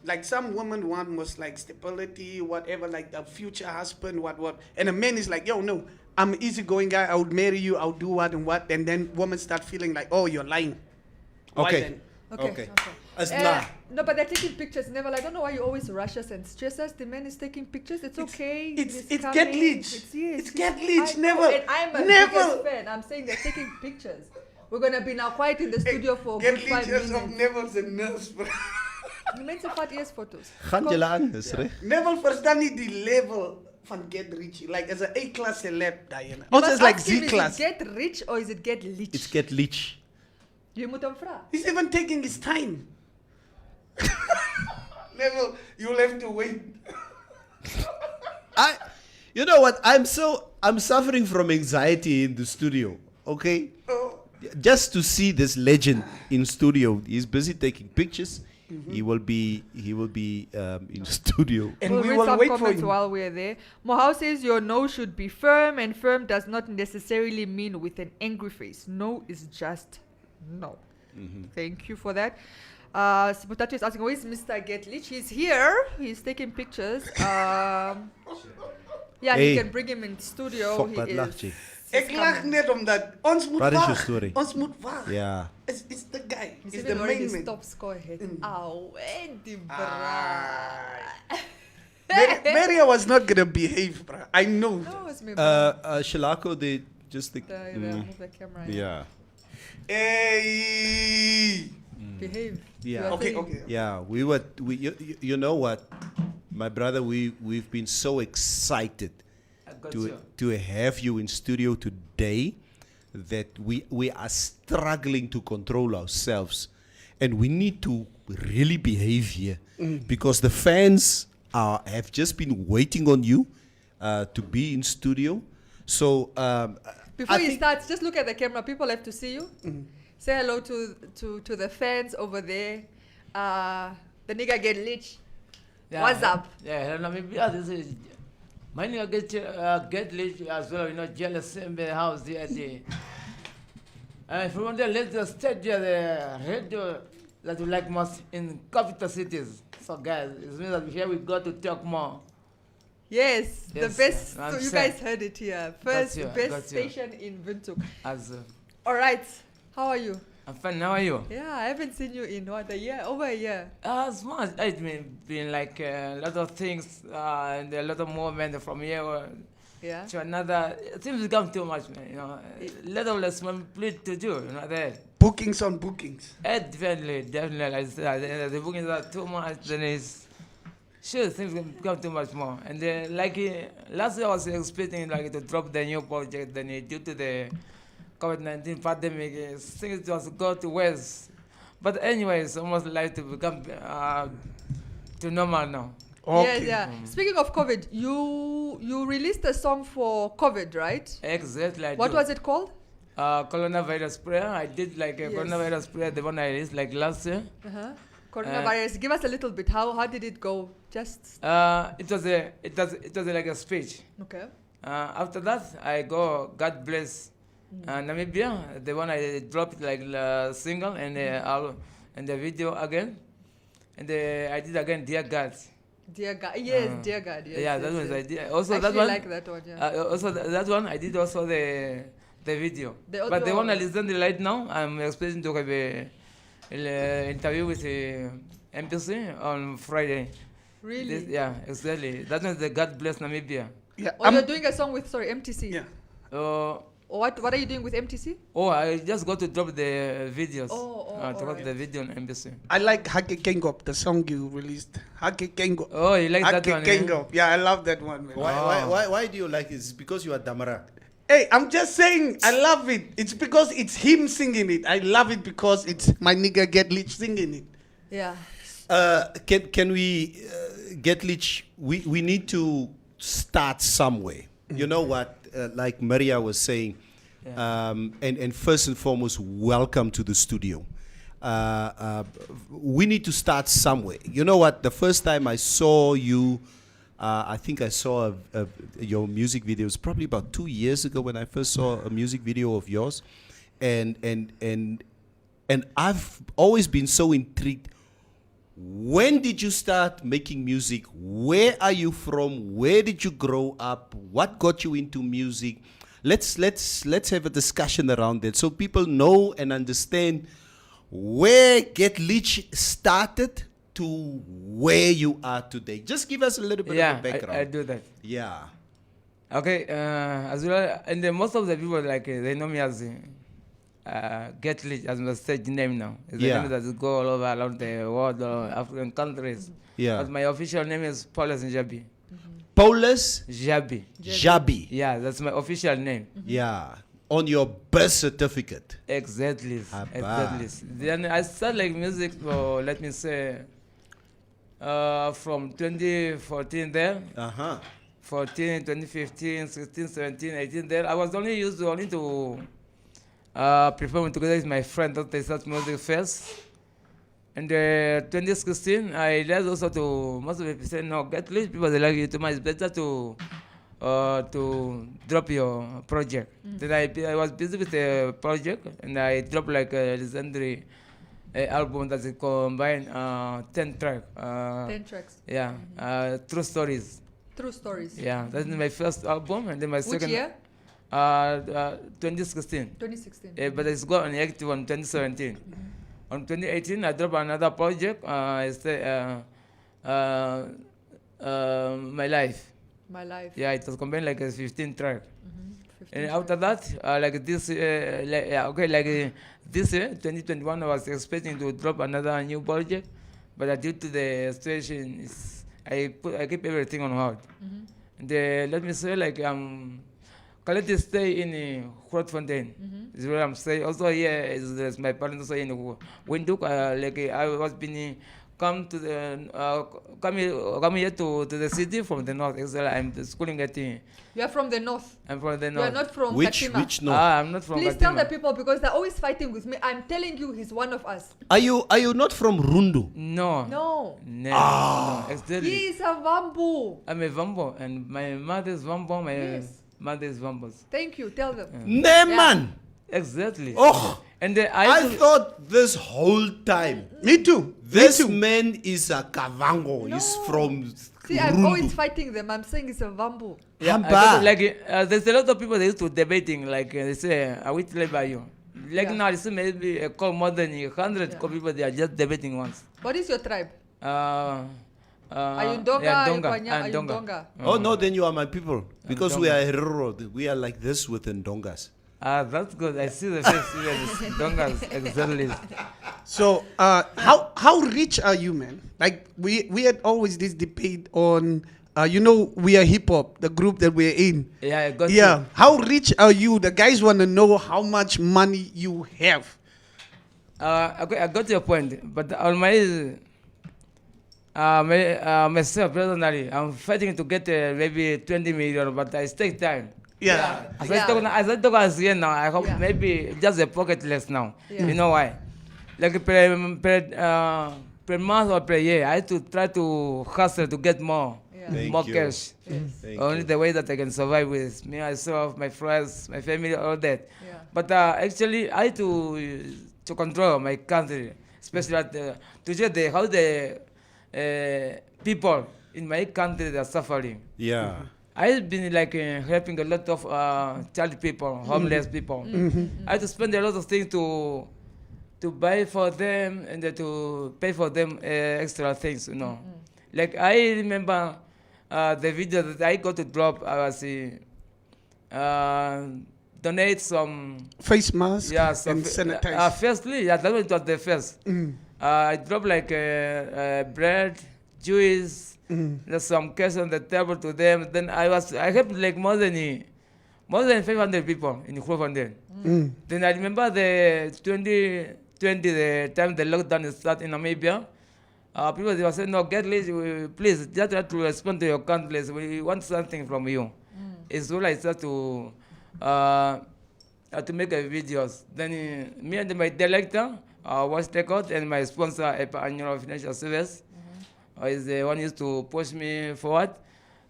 like some women want most like stability, whatever, like a future husband, what, and a man is like, yo, no, I'm an easygoing guy. I would marry you. I'll do what and what, and then women start feeling like, oh, you're lying. Why Okay. then? Okay. As na. No, but they're taking pictures. Neville, I don't know why you always rush us and stress us. The man is taking pictures. It's okay. It's coming. get leech. Yes, It's get leech. I know, Never. And I'm a Never. biggest fan. I'm saying they're taking pictures. We're gonna be now quiet in the studio for a Get good 5 leeches of minutes. Neville's and nerves, bro. Die mense vat eers foto's. Gaan julle aan, is reg? Neville verstaan nie die level van get rich. Like as a A-class celeb, Diana. You Also must it's like ask him, Z-class. Is it get rich or is it get leech? It's get leech. Jy moet hom vra. He's even taking his time. Neville, you'll have to wait. You know what? I'm suffering from anxiety in the studio. Okay, just to see this legend in studio. He's busy taking pictures. He will be in studio. And we'll we read will some wait for comments him. while we're there. Mohau says your no should be firm, and firm does not necessarily mean with an angry face. No is just no. Thank you for that. Siputatu is asking, where is Mr. Getlich? He's here. He's taking pictures. Yeah, Hey. you can bring him in studio. Fuck He that is. lach, Ek lag net omdat ons moet Wat is jou wag. story? Ons moet wag. Yeah. It's the guy. He's It's even the wearing main his man. top score head. Ow, Eddie, Maria was not gonna behave, bruh. I know. That was me, Shalako, they just the, move the camera. yeah. Hey. Behave. Yeah. You are Okay, saying- okay. Yeah, you know what, my brother, we've been so excited to have you in studio today that we are struggling to control ourselves, and we need to really behave here because the fans have just been waiting on you to be in studio. So Before I you think- start, just look at the camera. People have to see you. Say hello to the fans over there. The nigga get lit. What's up? Yeah, Namibia, this is my nigga get lit as well, you know, jealous in the house the other day. And from there, let's just stage the radio that we like most in capital cities. So guys, it means that here we got to talk more. Yes, the Yes, best. I'm So you sad. guys heard it here. First, you, best got you. station in Windhoek. As All right. How are you? I'm fine. How are you? Yeah, I haven't seen you in what, a year? Over a year. Smart. It's been like a lot of things and a lot of movement from here Yeah. to another. It seems to come too much, man. You know, a lot of responsibility to do. You know that. Bookings on bookings. Definitely. Like I said, the bookings are too much. Then it's sure things can become too much more. And last year I was expecting like to drop the new project. Then due to the COVID-19 pandemic, things just go to waste. But anyway, it's almost like to become to normal now. Okay. Yes, yeah. Speaking of COVID, you released a song for COVID, right? Exactly. I What do. was it called? Coronavirus prayer. I did like a Yes. coronavirus prayer, the one I released like last year. Coronavirus. Give us a little bit. How did it go? Just It was like a speech. okay. After that, I go God bless Namibia, the one I dropped like single and the video again, and I did again Dear God. Dear God. Yes, dear God. Yes, Yeah, yes, that was yes. I did. Also I that actually one. like that one. Yeah. Also that one I did also the video. The But the audio- one I listened to right now, I'm expecting to have a interview with the MPC on Friday. Really? Yeah, exactly. That was the God bless Namibia. Yeah. Oh, you're doing a song with MTC. Yeah. Or what are you doing with MTC? I just got to drop the videos. Oh, to drop alright. the video on MPC. I like Hake Kengop, the song you released. Hake Kengop. Oh, you like that one? Hake Kengop. Yeah, I love that one, man. Why do you like it? It's because you are Damara. Hey, I'm just saying, I love it. It's because it's him singing it. I love it because it's my nigga Get Lich singing it. Yeah. Can we get Lich? We need to start somewhere. You know what? Like Maria was saying, and first and foremost, welcome to the studio. We need to start somewhere. You know what? The first time I saw you, I think I saw your music videos probably about 2 years ago when I first saw a music video of yours, and I've always been so intrigued. When did you start making music? Where are you from? Where did you grow up? What got you into music? Let's have a discussion around that so people know and understand where Get Lich started to where you are today. Just give us a little bit of a background. I do that. Yeah. Okay, as well, and then most of the people like they know me as Get Lich as my stage name now. It's Yeah. the name that go all over around the world, African countries. Yeah. But my official name is Paulus Njabi. Paulus Jabi. Jabi. Yeah, that's my official name. Yeah. On your birth certificate. Exactly. Abba. Exactly. Then I started like music for, let me say, from 2014 there. Uh-huh. 14, 2015, 16, 17, 18 there. I was only used only to perform together with my friend that they start music first. And 2016, I realized also to most of the people say, no, get rich people, they like you too much. It's better to drop your project. Then I was busy with the project, and I dropped like a legendary album that is combined 10 tracks. 10 tracks. Yeah, True Stories. True stories. Yeah, that's my first album, and then my Which second. year? 2016. 2016. But it's got an active on 2017. On 2018, I dropped another project. It's My Life. My life. Yeah, it was combined like a 15 track. 15 And after that, like this, this year, 2021, I was expecting to drop another new project, but due to the situation, I keep everything on hold. And let me say, like currently stay in Grootfontein. Is where I'm staying. Also here is my parents also in Windhoek. Like I was been come here to the city from the north. Actually, I'm schooling at You are from the north. I'm from the You north. are not from Which Katima. north? I'm not from Please tell the Katima. people because they're always fighting with me. I'm telling you, he's one of us. Are you not from Rundu? No. No. Never. No, exactly. He is a Vambu. I'm a Vambo, and my mother is Vambo, my Yes. mother is Vambos. Thank you. Tell them. Neman. Exactly. Oh, And I thought this whole time Me too. this Me too. man is a Kavango. He's No. from See, I'm always Rundu. fighting them. I'm saying it's a Vambu. yeah, Hamba. there's a lot of people that used to debating, like they say, are we tell by you? Like Yeah. now, it's maybe a call more than 100 people, they are just debating once. What is your tribe? Are Are you Ndonga? Yeah, Are you Donga. Kwanya? Are you Donga. Ndonga? Oh no, then you are my people because we Ndonga. are Herero. We are like this with Ndongas. That's good. I see the face. Yes, Dongas, exactly. So, how rich are you, man? Like we had always this debate on, we are hip hop, the group that we're in. Yeah, I got Yeah. you. How rich are you? The guys want to know how much money you have. Okay, I got your point, but on myself personally, I'm fighting to get maybe 20 million, but it takes time. Yeah. As I talk as here now, I hope Yeah. maybe just a pocket less now. Yeah. You know why? Like per month or per year, I have to try to hustle to get more, Yeah. Thank more you. cash. Yes. Thank Only you. the way that I can survive with me, myself, my friends, my family, all that. Yeah. But actually, I had to control my country, especially to see how the people in my country they are suffering. Yeah. I've been like helping a lot of child people, homeless people. I had to spend a lot of things to buy for them and to pay for them extra things, you know. Like I remember the video that I got to drop. I was donate some Face mask some and sanitize. firstly, yeah, that was the first. I dropped like bread, juice. There's some cash on the table to them. Then I helped like more than 500 people in Grootfontein. Then I remember the 2020, the time the lockdown started in Namibia. People they were saying, no, get lazy, please, just try to respond to your countries. We want something from you. It's all I started to make videos. Then me and my director, was take out, and my sponsor, Annual Financial Service, is the one used to push me forward.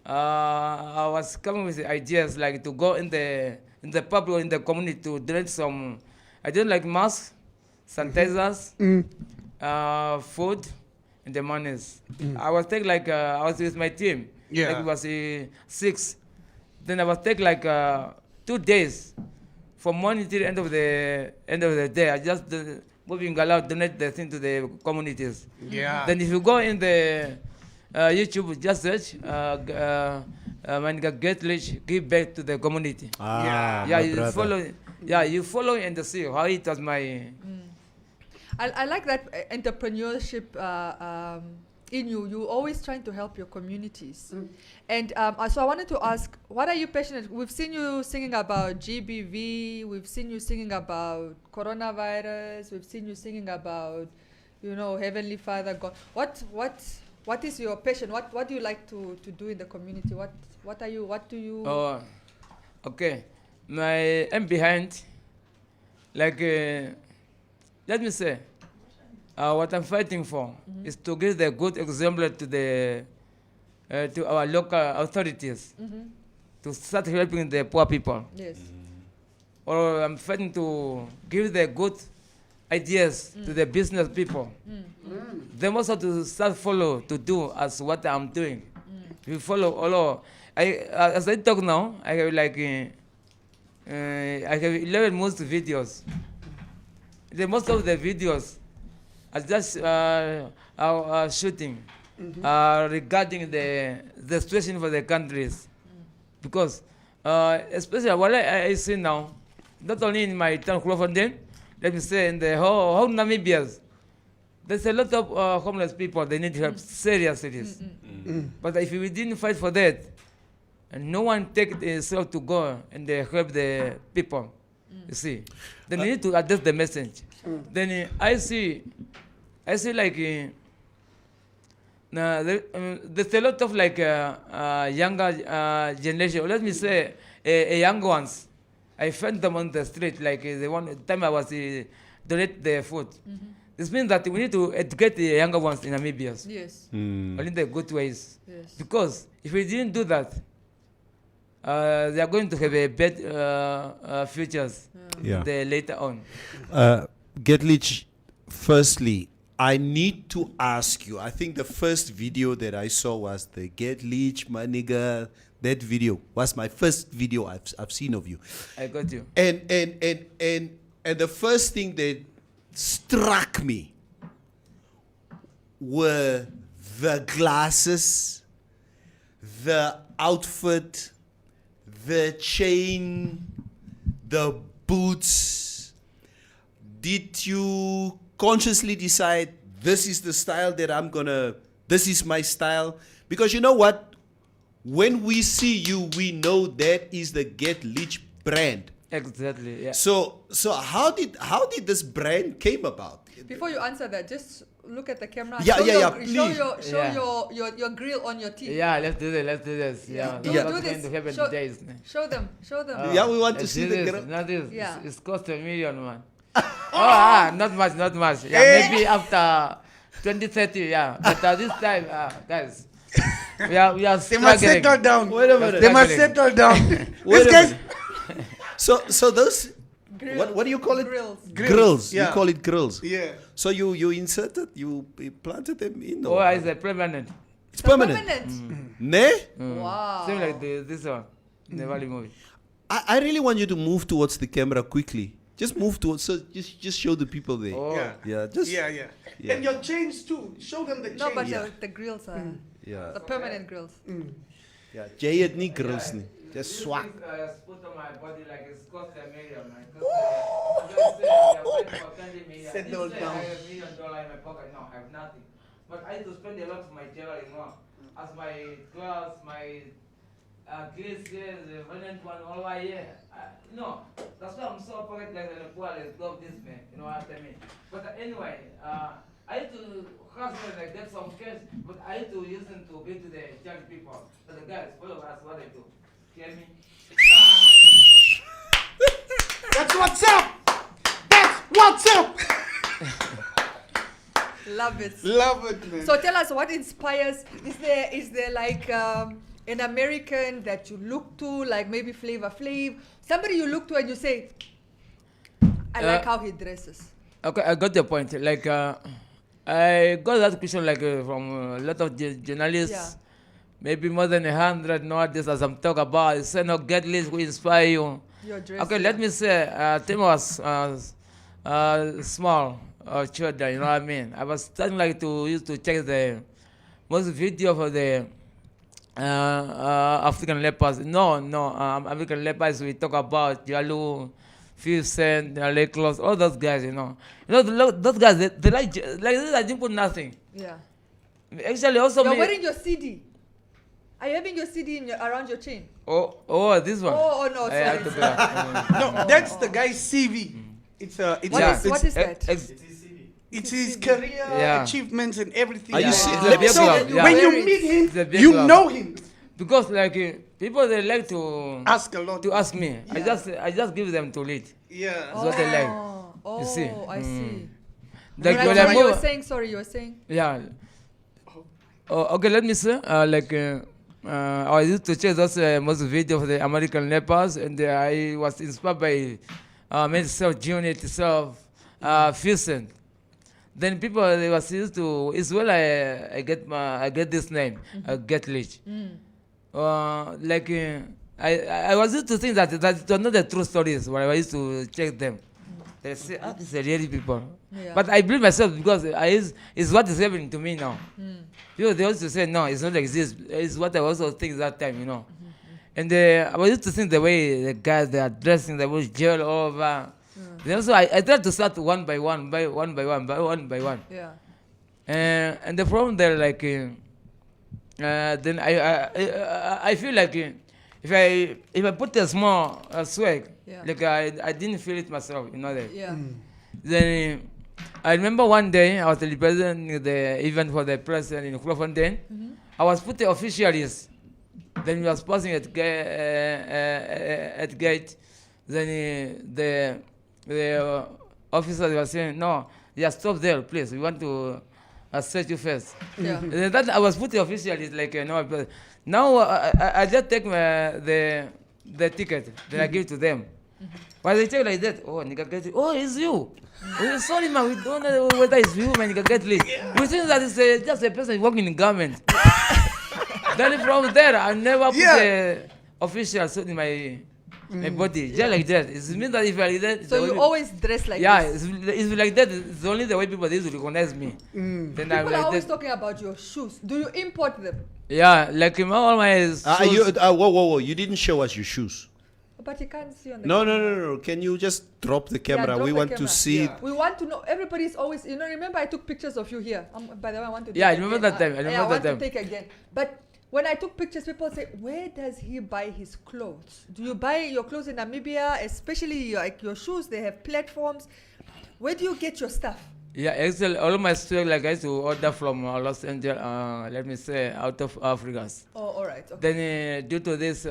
I was coming with ideas like to go in the public, in the community to donate some. I did like masks, sanitizers, food, and the monies. I was take like I was with my team. Yeah. Like it was 6. Then I was take like 2 days, from morning till the end of the day. I just moving allowed donate the thing to the communities. Yeah. Then if you go in the YouTube, just search get rich, give back to the community. Ah, Yeah, my you brother. follow. Yeah, you follow and see how it was my. I like that entrepreneurship in you. You're always trying to help your communities. And so I wanted to ask, what are you passionate? We've seen you singing about GBV. We've seen you singing about coronavirus. We've seen you singing about, Heavenly Father, God. What is your passion? What do you like to do in the community? What do you? Oh, okay. My aim behind, like, let me say, what I'm fighting for is to give the good example to our local authorities to start helping the poor people. Yes. Or I'm fighting to give the good ideas to the business people. They must have to start follow to do as what I'm doing. We follow all. As I talk now, I have like I have 11 most videos. The most of the videos are just shooting regarding the situation for the countries, because especially what I see now, not only in my town Cloverden, let me say in the whole Namibia, there's a lot of homeless people. They need help seriously. But if we didn't fight for that, and no one take itself to go and help the people, you see, then we need to address the message. Then I see like there's a lot of like younger generation. Let me say young ones. I found them on the street, like the one time I was donate the food. This means that we need to educate the younger ones in Namibia. Yes. Only the good ways. Yes. Because if we didn't do that, they are going to have a bad futures later on. Getlich, firstly, I need to ask you. I think the first video that I saw was the Getlich, my nigga. That video was my first video I've seen of you. I got you. And the first thing that struck me were the glasses, the outfit, the chain, the boots. Did you consciously decide this is the style that this is my style? Because you know what? When we see you, we know that is the Get Leech brand. Exactly. Yeah. So how did this brand came about? Before you answer that, just look at the camera. Yeah, Show please. your grill on your teeth. Yeah, let's do this. Yeah. Do What's this. going to happen Show- today? Show them. Yeah, we want to Let's see do the this. grill. Not this. Yeah. It's cost $1 million, man. Not much. Yeah, maybe after 2030. Yeah, but this time, guys, we are They must struggling. settle down. Wait a minute. They must Struggling. settle down. Wait These a guys. minute. So those Grill. what do you call it? Grills. Grills. Yeah. You call it grills. Yeah. So you inserted, you planted them in. Oh, it's a permanent. It's permanent. Ne? Wow. Same like this one, the Valley movie. I really want you to move towards the camera quickly. Just move towards. So just show the people there. Oh. Yeah. Yeah. Just. Yeah. Yeah. And your chains too. Show them the chains. No, but Yeah. the grills are Yeah. the permanent grills. Yeah. Jay het nie grills nie. Just swak. Put on my body like it's cost $1 million, man. Settle down. I have $1 million in my pocket. No, I have nothing. But I had to spend a lot of my jewelry, as my clothes, my glasses, the relevant one, all over here. That's why I'm so pocket like the poor. Let's love this man. You know what I mean? But anyway, I had to hustle like get some cash, but I had to use them to give to the church people. So the guys follow us what they do. Hear me? That's what's up. That's what's up. Love it. Love it, man. So tell us what inspires. Is there like an American that you look to, like maybe Flavor Flav, somebody you look to and you say, I like how he dresses. Okay, I got your point. Like, I got that question like from a lot of journalists. Yeah. Maybe more than 100 nowadays as I'm talking about. It's no get list who inspire you. Your dress. Okay, let me say, Tim was small children, you know what I mean? I was starting like to used to check the most video for the African leopards. African leopards we talk about, Jalu, 50 Cent, Lake Close, all those guys, you know. Those guys, they like this, I didn't put nothing. Yeah. Actually, also You're me. wearing your CD. Are you having your CD around your chain? Oh, this one. Oh, no, I had to sorry. go. No, that's the guy's CV. It's a. It's What a, is- it's, what is that? It's his career Yeah. achievements and everything. Are you Yeah. serious? It's a Let me big see club, that. yeah. When you Very- meet It's a him, big you club. know him. Because like people they like to Ask a lot. ask me. I just give them to lead. Yeah. That's what I like. Oh, You see? I see. Like Right, when sorry, I you were move, saying. Sorry, you were saying. yeah. Oh, okay, let me say, I used to check those most video of the American lepers, and I was inspired by myself, Junior itself, Fusion. Then people they was used to as well. I get this name, Get Rich. I was used to think that it was not the true stories when I used to check them. They say, these are really people. Yeah. But I believe myself because it's what is happening to me now. People they also say no, it's not like this. It's what I also think that time, you know. And I was used to think the way the guys they are dressing, they was gel all over. Then also I tried to start one by one. Yeah. And the problem there, like, then I feel like if I put a small swag, Yeah. like I didn't feel it myself, you know that. Yeah. Then I remember one day I was representing the event for the president in Bloemfontein. I was put the officials. Then we was passing at gate. Then the officers were saying, no, just stop there, please. We want to search you first. Yeah. And then that I was put the officials like no. Now I just take the ticket. Then I give it to them. But they check like that. Oh, nigga get it. Oh, it's you. Oh, sorry, man. We don't know whether it's you, man. Nigga get it. We think that it's just a person working in government. Then from there, I never put the official suit in my body. Just like that. It means that if I like that. So you always dress like yeah, this. it's like that. It's only the way people they used to recognize me. Then I'm People are like always that. talking about your shoes. Do you import them? Yeah, like all my. shoes- Whoa. You didn't show us your shoes. But you can't see on the No. camera. Can you just drop the camera? drop We the want to camera. see. We want to know. Everybody's always, remember I took pictures of you here. By the way, I want to. Yeah, take I remember again. that time. I remember I want that time. to take again. But when I took pictures, people say, "Where does he buy his clothes? Do you buy your clothes in Namibia, especially like your shoes? They have platforms. Where do you get your stuff?" Yeah, actually, all my stuff like I used to order from Los Angeles. Let me say out of Africa. Oh, all right. Okay. Then due to this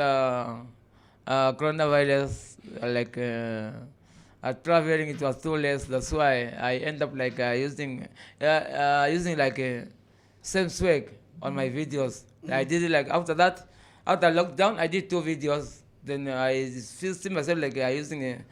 coronavirus, traveling it was too less. That's why I end up like using like same swag on my videos. I did it like after that, after lockdown, I did 2 videos. Then I feel see myself like using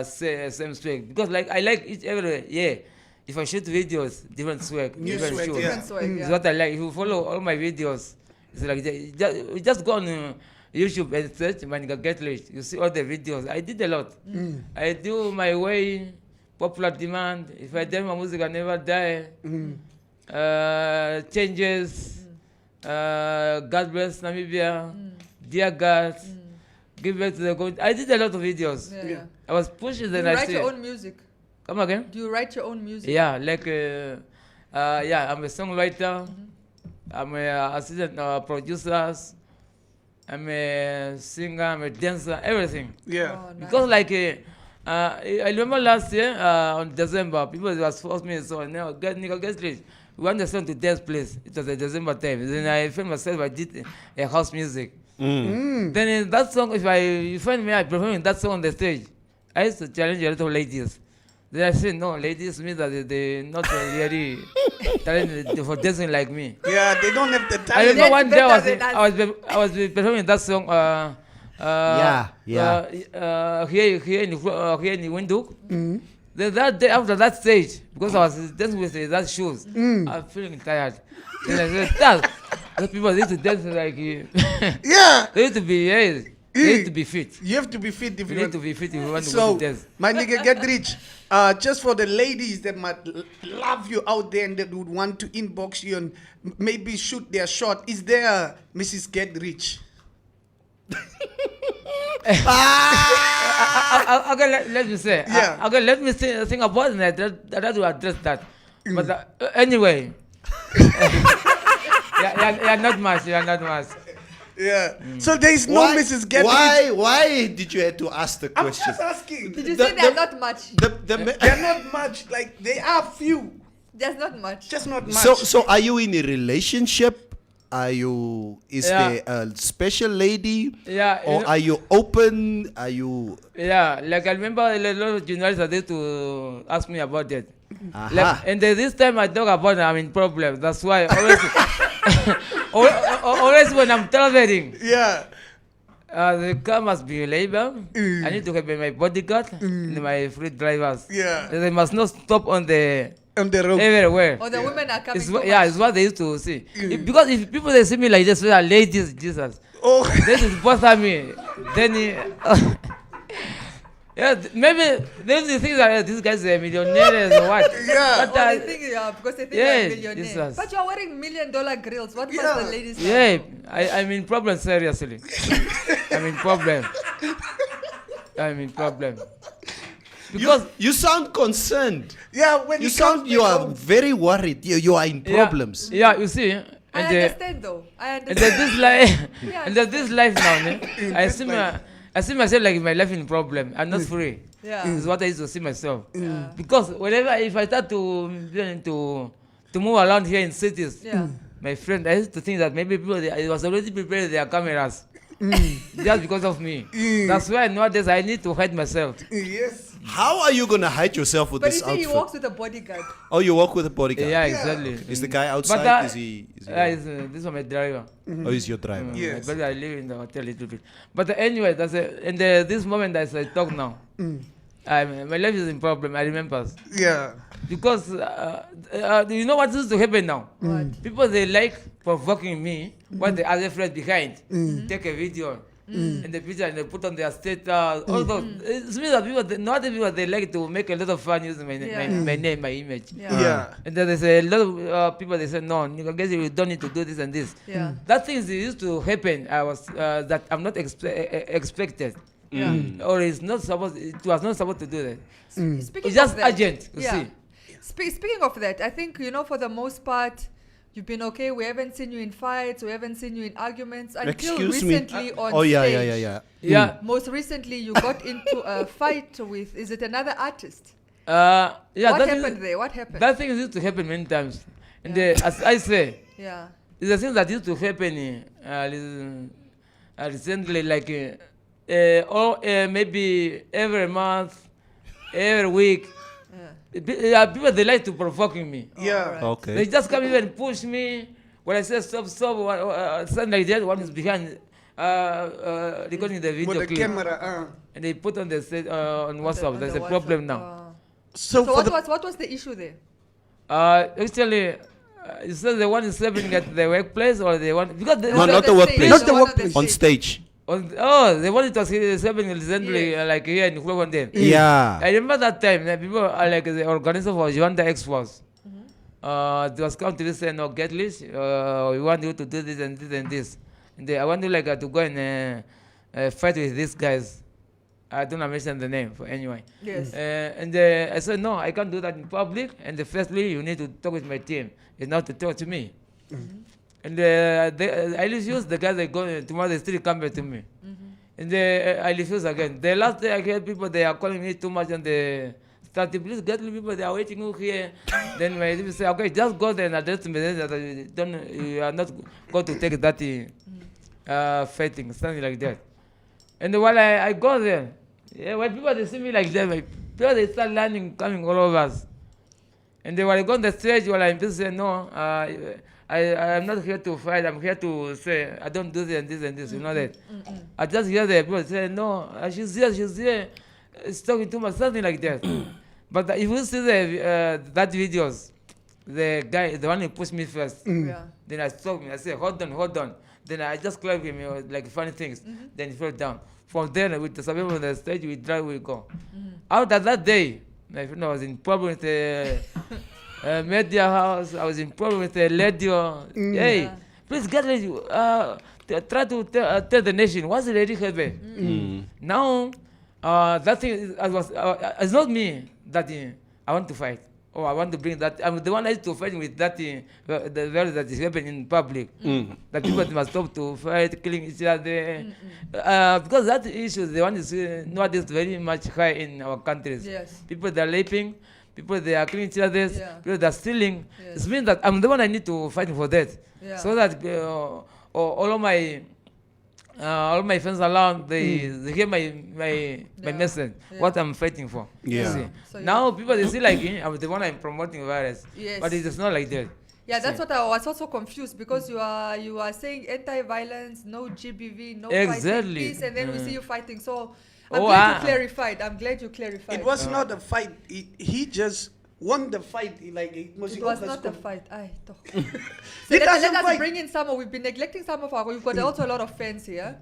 same swag because like I like each every if I shoot videos, different swag, New different swag, shoes. yeah. Different swag, It's yeah. what I like. If you follow all my videos, it's like you just go on YouTube and search Maninga Get Rich. You see all the videos. I did a lot. I do my way, popular demand. If I did my music, I never die. Changes. God bless Namibia. Dear God. Give back to the God. I did a lot of videos. Yeah. I was pushing Do then you I write said, your own music? come again? Do you write your own music? Yeah, like, I'm a songwriter. I'm a assistant producer. I'm a singer. I'm a dancer. Everything. Yeah. Oh, nice. Because like, I remember last year on December, people was forced me so now get rich. We want the song to dance place. It was a December time. Then I found myself I did a house music. Then in that song, if you find me, I performing that song on the stage. I used to challenge a lot of ladies. Then I said, no, ladies mean that they not really talented for dancing like me. Yeah, they don't have the I talent. remember one day better than us. I was performing that song. Here in Windhoek. Then that day after that stage, because I was dancing with that shoes, I'm feeling tired. Then I said, Dad, those people need to dance like you. Yeah. They need to be, they need to be fit. You have to be fit if You you need want to be fit if you want to go So, to dance. my nigga, get rich. Just for the ladies that might love you out there and that would want to inbox you and maybe shoot their shot, is there Mrs. Get Rich? Okay, let me say. Yeah. Okay, let me think about it. That will address that. But anyway, yeah, not much. Yeah, not much. Yeah. So there is no Mrs. Get Rich. Why did you have to ask the I'm question? just asking. Did you The- say they're the- not much? The They're not much. Like they are few. There's not much. Just not much. So are you in a relationship? Is Yeah. there a special lady? Yeah, Or are you open? Are you? Yeah, like I remember a lot of journalists are there to ask me about that. Aha. Like, and this time I talk about I'm in problems. That's why always, always when I'm traveling, yeah. the car must be labeled. I need to have my bodyguard and my free drivers. Yeah. They must not stop on the On the road. everywhere. Or the women are coming. It's too what, yeah, much. it's what they used to see. Because if people they see me like this, they are ladies, Jesus. Oh. This is bother me. Then yeah, maybe there's the thing that this guy's a millionaire or what. Yeah. But, Oh, they think, because they think yeah, you're a millionaire. Jesus. But you're wearing $1 million grills. What Yeah. must the ladies know? yeah, I'm in problem seriously. I'm in problem. I'm in problem. Because You sound concerned. Yeah, when You he comes you back are home. very worried. You are in problems. Yeah, you see, I and understand though. I and understand. there's this life, Yeah. and there's this life now. I see myself like my life in problem. I'm not free. Yeah. This is what I used to see myself. Because whenever if I start to move around here in cities, Yeah. my friend, I used to think that maybe people I was already prepared their cameras. Just because of me. That's why nowadays I need to hide myself. Yes. How are you gonna hide yourself with But you this see, he outfit? walks with a bodyguard. Oh, you walk with a bodyguard. Yeah, exactly. Is the guy outside? But, Is he? this was my driver. Oh, he's your driver. Yes. But I live in the hotel a little bit. But anyway, that's and this moment as I talk now, my life is in problem. I remember Yeah. because you know what is to happen now. What? People they like provoking me. What the other friends behind take a video. And the picture and they put on their status. All those. It's me that people, not the people they like to make a lot of fun using my name, my image. Yeah. Yeah. And then there's a lot of people they say no, I guess you don't need to do this and this. Yeah. That thing used to happen. I was that I'm not expected, Yeah. or it's not supposed. It was not supposed to do that. Speaking It's just of that, urgent. You yeah. see. Speaking of that, I think for the most part, you've been okay. We haven't seen you in fights. We haven't seen you in arguments until Excuse me. recently on Oh yeah, stage. yeah, yeah, yeah. Yeah. Most recently, you got into a fight with. Is it another artist? Yeah. What that happened is- there? What happened? That thing used to happen many times. And Yeah. as I say, Yeah. it's a thing that used to happen recently, like or maybe every month, every week. People they like to provoking me. Yeah. Alright. Okay. They just come even push me. When I say stop, something like that. One is behind recording the video With the clip, camera. and they put on the on WhatsApp. On There's the a problem WhatsApp, now. So, So for what was the issue there? Actually, is that the one is happening at the workplace or the one because the, No, not the stage, workplace. Not the one on workplace. On stage. stage. the one it was happening recently, Yes. like here in Bloemfontein. Yeah. I remember that time that people are like the organizer for Joanda X-Force. They was come to this and no get list. We want you to do this and this and this. And I want you like to go and fight with these guys. I don't mention the name for anyway. Yes. And I said no, I can't do that in public. And firstly, you need to talk with my team. It's not to talk to me. And I refused. The guys they go tomorrow they still come back to me. And I refuse again. The last day I heard people they are calling me too much and they started please get people they are waiting you here. Then my people say okay just go there and address me then that you are not going to take that fighting something like that. And while I go there, when people they see me like that, people they start learning coming all over us. And then when I go on the stage, while I'm busy, no, I'm not here to fight. I'm here to say I don't do this and this and this. You know that. I just hear the people say no, she's here. It's talking too much, something like that. But if you see that videos, the guy, the one who pushed me first, Yeah. then I stopped him. I said, hold on. Then I just clapped him, like funny things. Then he fell down. From there, with the survivor on the stage, we drive, we go. After that day, my friend was in problem with the media house. I was in problem with the radio. Hey, please get ready. Try to tell the nation what's really happening. Now, that thing it's not me that I want to fight. Oh, I want to bring that. I'm the one that is to fight with that the value that is happening in public. That people must stop to fight, killing each other. Because that issue, the one is nowadays very much high in our countries. Yes. People they are raping. people they are killing each other, Yeah. people they are stealing. Yes. It means that I'm the one I need to fight for that, Yeah. so that all of my friends around they hear my Yeah. message, Yeah. what I'm fighting for. Yeah. You see. So Now people they see like I'm the one I'm promoting virus, Yes. but it is not like that. Yeah, that's what I was also confused because you are saying anti-violence, no GBV, no fighting, Exactly. peace, and then we see you fighting. So I'm Oh, glad you clarified. I'm glad you clarified. It was not a fight. He just won the fight. Like It was not a fight. Aye, toch. So He let doesn't us fight. bring in some. We've been neglecting some of our. We've got also a lot of fans here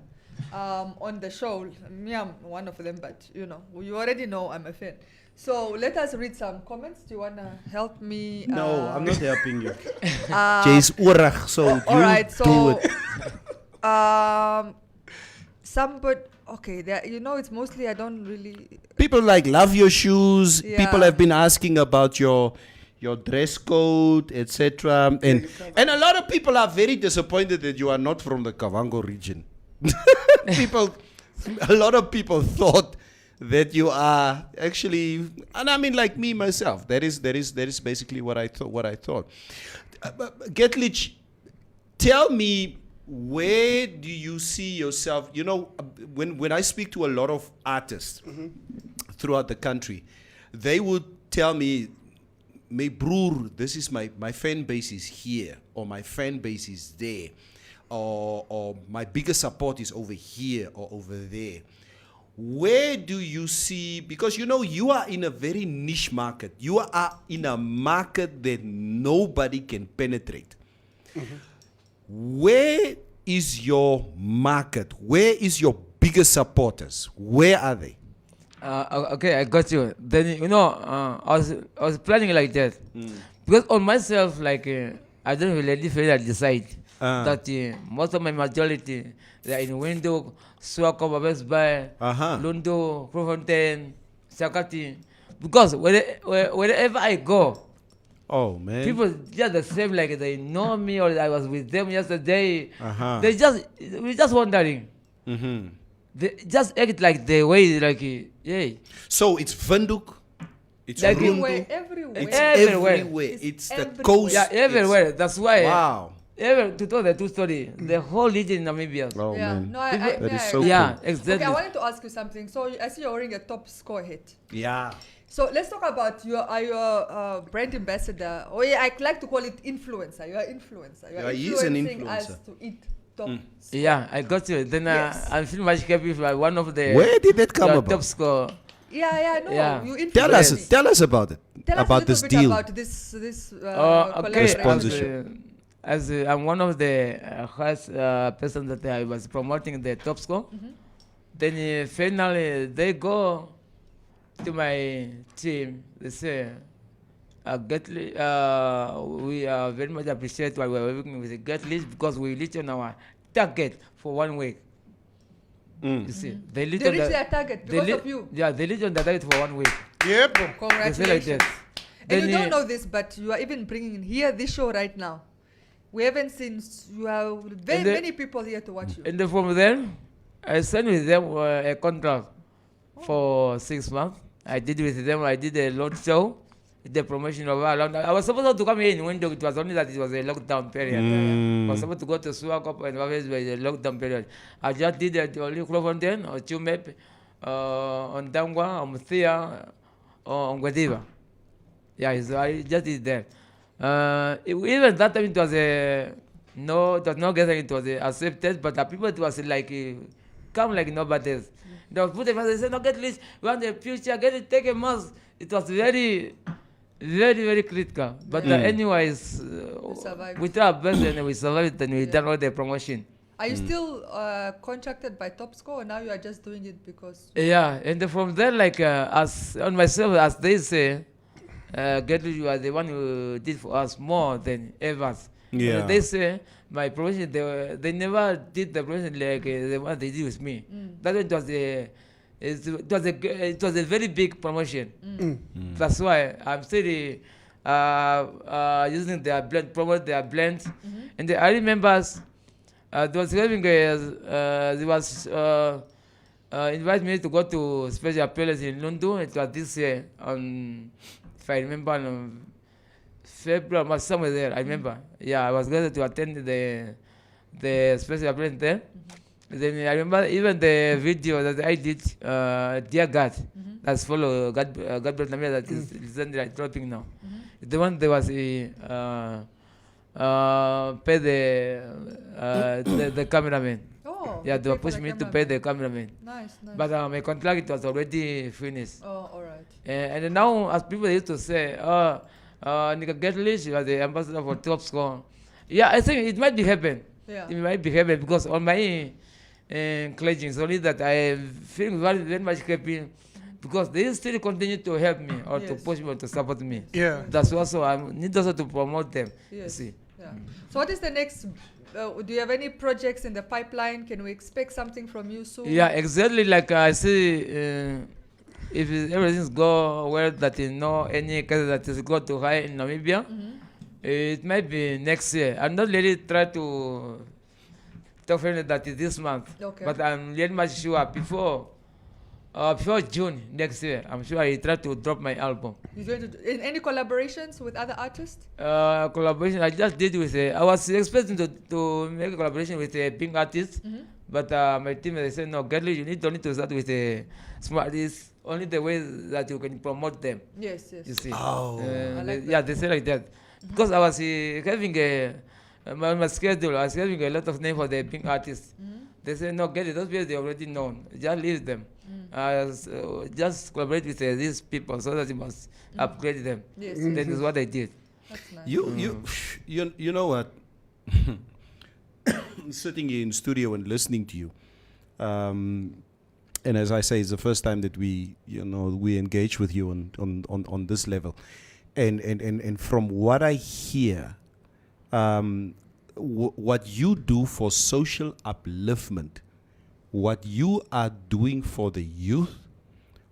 on the show. Me, I'm one of them, but you already know I'm a fan. So let us read some comments. Do you wanna help me? No, I'm not helping you. Uh, Jay's oorag, so all you right, do so it. somebody. Okay, there. It's mostly I don't really. People like love your shoes. Yeah. People have been asking about your dress code, etc. And a lot of people are very disappointed that you are not from the Kavango region. A lot of people thought that you are actually, and I mean like me myself. That is basically what I thought. Getlich, tell me, where do you see yourself? When I speak to a lot of artists throughout the country, they would tell me, "My broer, this is my fan base is here, or my fan base is there, or my biggest support is over here or over there." Where do you see, because you are in a very niche market. You are in a market that nobody can penetrate. Where is your market? Where is your biggest supporters? Where are they? Okay, I got you. Then I was planning like that because on myself, like I don't really feel I decide that most of my majority they are in Window, Swakop, West Bay, Lundo, Profontaine, Sakati, because wherever I go, Oh man, people just the same, like they know me or I was with them yesterday. We're just wondering. They just act like the way, like So it's Windhoek, it's Like Rundu, Everywhere. it's Everywhere. everywhere. It's It's the everywhere. coast. yeah, it's- everywhere. That's why. Wow. To tell the true story, the whole region in Namibia. Oh Yeah. man. No, I That is I so agree. Yeah, cool. exactly. Okay, I wanted to ask you something. So I see you're wearing a top score hat. Yeah. So let's talk about your brand ambassador. Or I'd like to call it influencer. You are influencer. You are Yeah, he is an influencing us influencer. to eat top. Yeah, I got you. Then Yes. I feel much happy for one of the Where did that come top about? score. Yeah, no. Yeah. You influence Tell us, me. tell us about it. Tell us about a this little bit deal. about this Okay, collaboration. Sponsorship. as I'm one of the first person that I was promoting the top score. Then finally they go to my team. They say, we very much appreciate why we're working with the Getlich because we reach on our target for 1 week. You see, they reach They on reach the- their target they because li- of you. Yeah, they reach on the target for 1 week. Yep. They say like Congratulations. that. And you Then, don't know this, but you are even bringing in here this show right now. We haven't seen, you have very And the- many people here to watch you. And then from then, I signed with them a contract for 6 months. I did with them, I did a road show, the promotion of around. I was supposed to come here in window, it was only that it was a lockdown period. I was supposed to go to Swakop and always by the lockdown period. I just did it only Clofontaine or Chumep, on Dangwa, on Muthia, on Guadiva. Yeah, so I just did that. Even that time it was it was not getting, it was accepted, but the people it was like come like nobody's. They was put a mask, they said, no, get this, we want the future, get it, take a mask. It was very, very, very critical. But anyways, survived. we tried our best and we survived and we done all the promotion. Are you still contracted by Top Score, or now you are just doing it because? Yeah, and then from there, like as on myself, as they say, Gertrude, you are the one who did for us more than Evans. Yeah. They say my promotion, they never did the promotion like the one they did with me. That one it was a very big promotion. That's why I'm still using their blend, promote their blends. And I remember there was having there was invite me to go to special palace in London. It was this year on if I remember, February, or somewhere there. I remember. Yeah, I was glad to attend the special appearance there. Then I remember even the video that I did, Dear God, that's follow God bless Namibia, that is recently like dropping now. The one there was pay the cameraman. Oh. Yeah, you they were pay for pushing the me to pay camera. the cameraman. Nice, nice. But my contract was already finished. Oh, all right. And then now, as people used to say, Nika Getlish was the ambassador for Top Score. Yeah, I think it might be happen. Yeah. It might be happen because on my pledging, only that I am feeling very, very much happy because they still continue to help me or to Yes. push me or to support me. Yeah. That's also I need also to promote them. You Yes. see. Yeah. So what is the next? Do you have any projects in the pipeline? Can we expect something from you soon? Yeah, exactly like I see. If everything's go well, that you know any case that is go to high in Namibia, it might be next year. I'm not really try to tell friends that is this month, Okay. but I'm really much sure before June next year, I'm sure I try to drop my album. You're going to do, in any collaborations with other artists? Collaboration I just did with I was expecting to make a collaboration with a big artist, but my team they said no, Gerly, you don't need to start with a smart artist. Only the way that you can promote them. Yes, yes. You see. Oh. I like Yeah, they say like that because I was having my schedule. I was having a lot of names for the big artists. They say no, get it. Those people they already known. Just leave them. Just collaborate with these people so that you must upgrade them. Yes. That is what I did. That's nice. You know what? Sitting here in studio and listening to you, and as I say, it's the first time that we engage with you on this level, and from what I hear, what you do for social upliftment, what you are doing for the youth,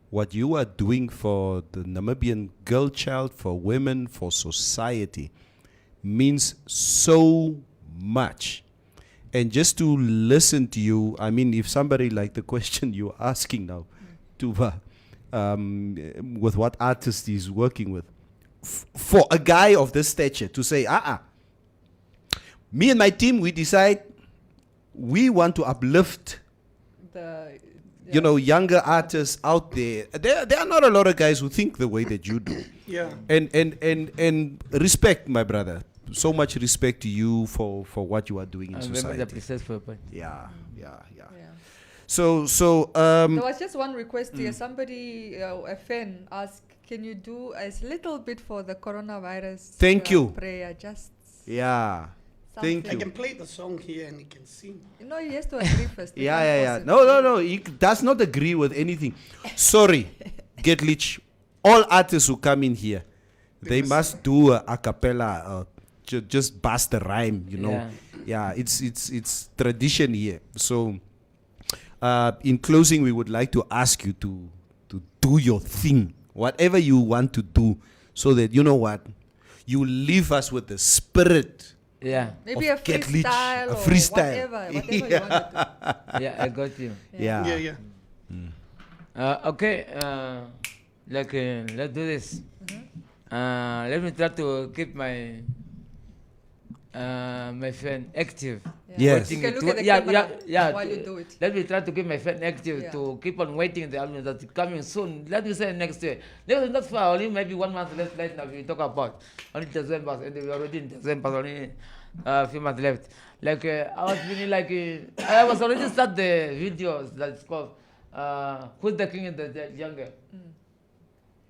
what you are doing for the Namibian girl child, for women, for society, means so much. And just to listen to you, I mean, if somebody like the question you're asking now, to with what artist he's working with, for a guy of this stature to say, me and my team, we decide we want to uplift younger artists out there. There are not a lot of guys who think the way that you do. Yeah. And respect, my brother. So much respect to you for what you are doing in I'm very society. much appreciated for your point. Yeah. Yeah. So There was just one request here. Somebody, a fan, asked, can you do a little bit for the coronavirus Thank you. prayer? Just yeah. Thank something. I you. can play the song here and he can sing. No, he has to agree first. They Yeah. can't force it. No. He does not agree with anything. Sorry, Getlich. All artists who come in here, they must do a cappella, just bust the rhyme, Yeah, it's tradition here. So, in closing, we would like to ask you to do your thing, whatever you want to do, so that you leave us with the spirit. Yeah, Maybe a of Get freestyle Lich, a or freestyle. whatever you want to do. yeah, I got you. Yeah. Yeah. Okay, let's do this. Let me try to keep my my fan active. Yes. You can look at the yeah, camera yeah. while you do it. Let me try to keep my fan active Yeah. to keep on waiting the album that's coming soon. Let me say next year. Next is not far, only maybe 1 month left now we talk about. Only December, and we already in December, only a few months left. Like I was feeling like I was already start the videos that's called Who's the King and the Jungle.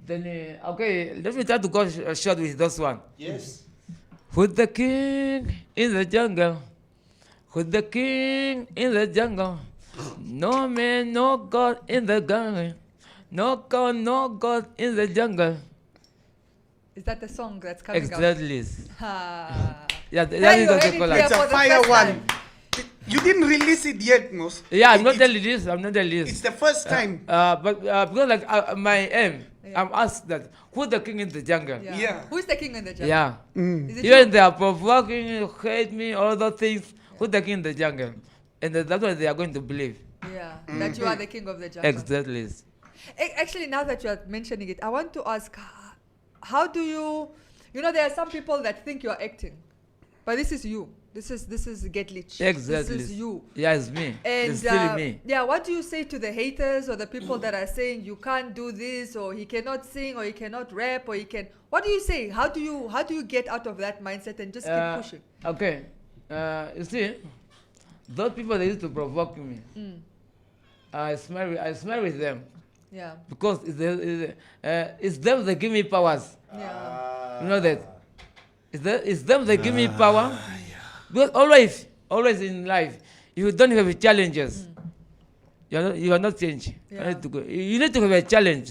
Then okay, let me try to go short with this one. Yes. Who's the king in the jungle? Who's the king in the jungle? No man, no God in the jungle. No God in the jungle. Is that the song that's coming Exactly. out? Yeah, There that you is go, the Eddie color. Clear It's for a the fire first one. time. You didn't release it yet, Mos. Yeah, I'm not It's- telling this. I'm not telling It's this. the first time. But because like my aim, Yeah. I'm asked that who's the king in the jungle? Yeah. Who's the king in the jungle? Yeah. Is it Even you? they are provoking, hate me, all those things. Who's the king in the jungle? And that's what they are going to believe. Yeah, that you are the king of the jungle. Exactly. Actually, now that you are mentioning it, I want to ask, how do you, there are some people that think you're acting, but this is you. This is Get Lich. Exactly. This is you. Yeah, it's me. And It's still me. yeah, what do you say to the haters or the people that are saying you can't do this, or he cannot sing, or he cannot rap, or he can? What do you say? How do you get out of that mindset and just keep pushing? Okay. You see, those people that used to provoke me, I smile with them Yeah. because it's them that give me powers. Yeah. You know that? It's them that give me power. Because always in life, if you don't have challenges, you are not changed. Yeah. You need to have a challenge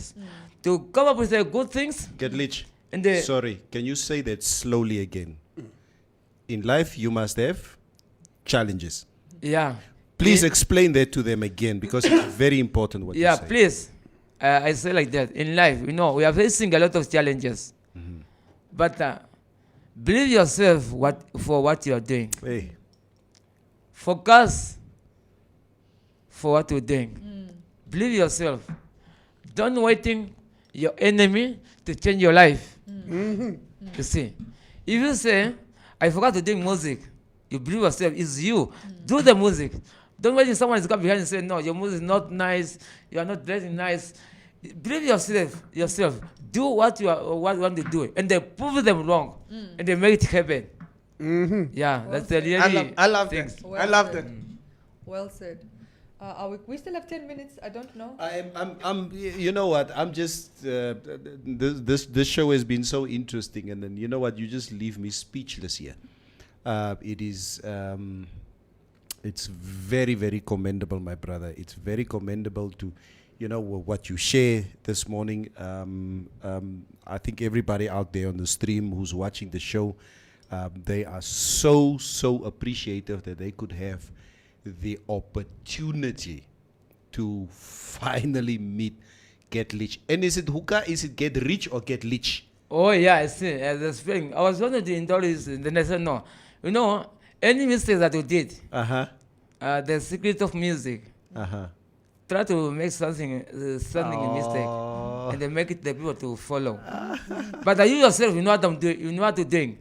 to come up with good things. Get Lich. And Sorry, can you say that slowly again? In life, you must have challenges. Yeah. Please explain that to them again, because it's very important what you Yeah, say. please. I say like that. In life, we are facing a lot of challenges. But believe yourself for what you are doing. Hey, Focus for what you're doing. Believe yourself. Don't waiting your enemy to change your life. You see, if you say, I forgot to do music, you believe yourself, it's you. Do the music. Don't wait till someone is come behind and say, no, your music is not nice, you are not dressing nice. Believe yourself. Do what you want to do, and they prove them wrong, and they make it happen. Yeah, Well that's the said. really. I love things. that. Well I love said. that. Well said. We still have 10 minutes. I don't know. I'm. You know what? I'm just. This show has been so interesting, and then you know what? You just leave me speechless here. It is. It's very, very commendable, my brother. It's very commendable to, what you share this morning. I think everybody out there on the stream who's watching the show, they are so appreciative that they could have the opportunity to finally meet Get Lich. And is it hookah? Is it Get Rich or Get Lich? Oh yeah, I see. The spelling. I was wanting to introduce, then I said no. Any mistakes that you did, the secret of music. Try to make something a mistake, and then make it the people to follow. But you yourself, you know what I'm doing. You know what you're doing.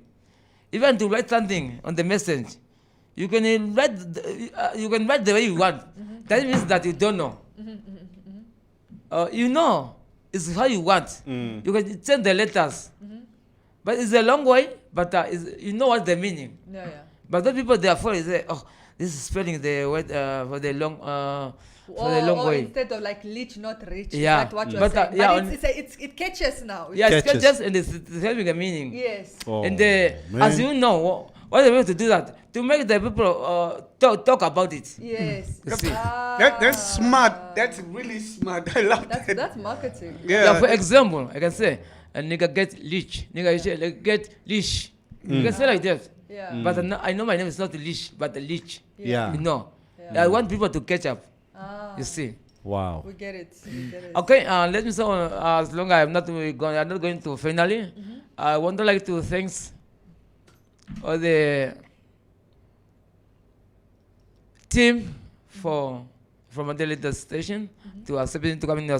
Even to write something on the message, you can write. You can write the way you want. That means that you don't know. It's how you want. You can change the letters, but it's a long way. But you know what the meaning. Yeah. But the people therefore say, oh, this is spelling the word for the long. For the long way. Instead of like lich, not rich. Yeah. That's what you're But, saying. yeah, But it catches now. Yeah, it's Catches. just and it's having a meaning. Yes. Oh, And man. as you know, what are we to do that? To make the people talk about it. Yes. You see. That's smart. That's really smart. I love that. That's marketing. Yeah, for example, I can say, a nigga get leech. Nigga say, like, get leash. You can say like that. Yeah. But I know my name is not leash, but a leech. Yeah. Yeah. I want people to catch up. You see. Wow. We get it. We get it. Okay, let me say, as long as I'm not going to finally, I would like to thank all the team from the latest station to accepting to come in your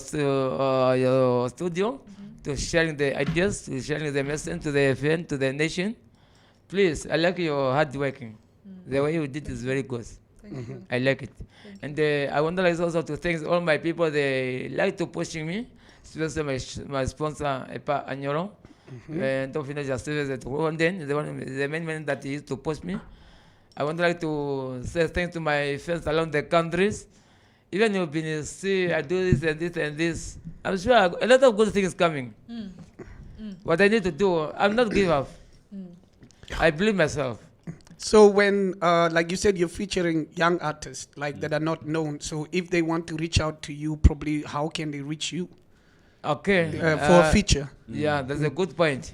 studio, to sharing the ideas, to sharing the message to the fan, to the nation. Please, I like your hard working. The way you did is very good. Thank you. I like it. And I would like also to thank all my people. They like to pushing me, especially my sponsor, Epa Anyoro. And don't finish your service at London, the main man that used to push me. I would like to say thanks to my friends along the countries. Even you've been see, I do this and this and this. I'm sure a lot of good things coming. What I need to do, I'm not give up. I believe myself. So when, like you said, you're featuring young artists like that are not known. So if they want to reach out to you, probably how can they reach you Okay. for a feature? Yeah, that's a good point.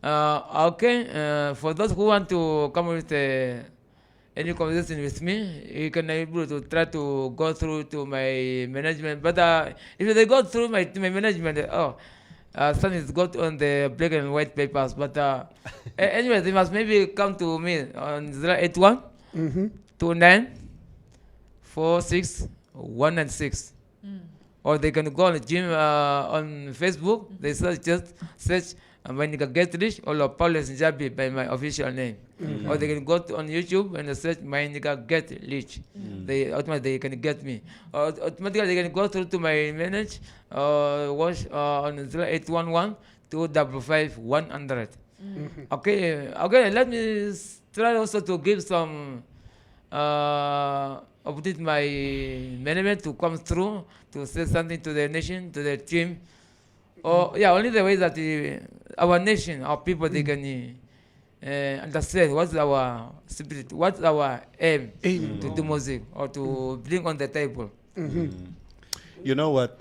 Okay, for those who want to come with any conversation with me, you can able to try to go through to my management. But if they go through my management, something is got on the black and white papers. But anyway, they must maybe come to me on 081 29 46 196. or they can go on the gym on Facebook. They just search Mainika Get Rich or Paulus Njabi by my official name. Or they can go on YouTube and search Mainika Get Rich. They automatically can get me. Or automatically they can go through to my manage watch on 0811 255 100. Okay, let me try also to give some update my management to come through to say something to the nation, to the team. Only the way that our nation, our people, they can understand what's our spirit, what's our aim to do music or to bring on the table. You know what?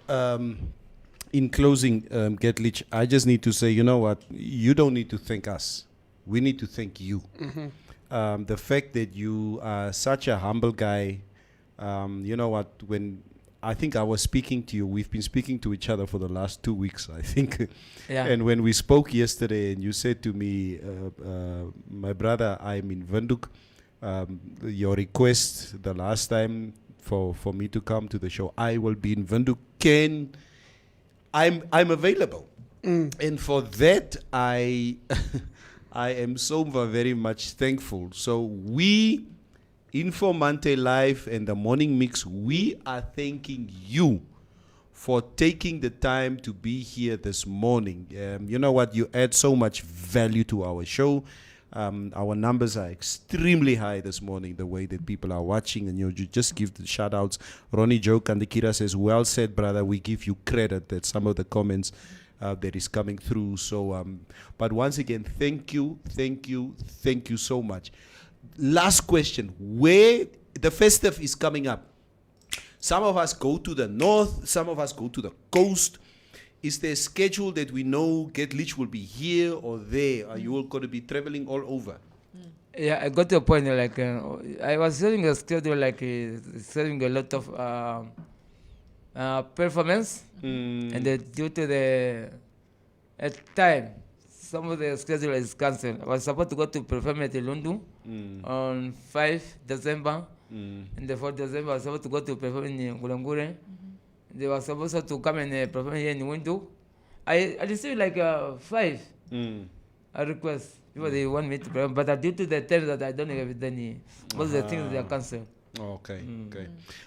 In closing, Getlich, I just need to say, you know what? You don't need to thank us. We need to thank you. The fact that you are such a humble guy, you know what? When I think I was speaking to you, we've been speaking to each other for the last 2 weeks, I think. Yeah. And when we spoke yesterday, and you said to me, my brother, I'm in Windhoek. Your request the last time for me to come to the show, I will be in Windhoek. I'm available. And for that, I am so very much thankful. So we, Informante Live and the Morning Mix, we are thanking you for taking the time to be here this morning. You know what? You add so much value to our show. Our numbers are extremely high this morning, the way that people are watching, and you just give the shout outs. Ronnie Joe Kandikira says, well said, brother. We give you credit that some of the comments that is coming through. So, but once again, thank you so much. Last question, where the festive is coming up. Some of us go to the north, some of us go to the coast. Is there a schedule that we know Getlich will be here or there? Are you all going to be traveling all over? Yeah, I got to a point like I was setting a schedule like setting a lot of performance, and due to the time, some of the schedule is cancelled. I was supposed to go to perform at Lundu on 5 December, and the 4th December I was supposed to go to perform in Ngulangure. They were supposed to come and perform here in Windhoek. I received like 5 requests. People they want me to perform, but due to the time that I don't have any, most of the things they are cancelled. Okay.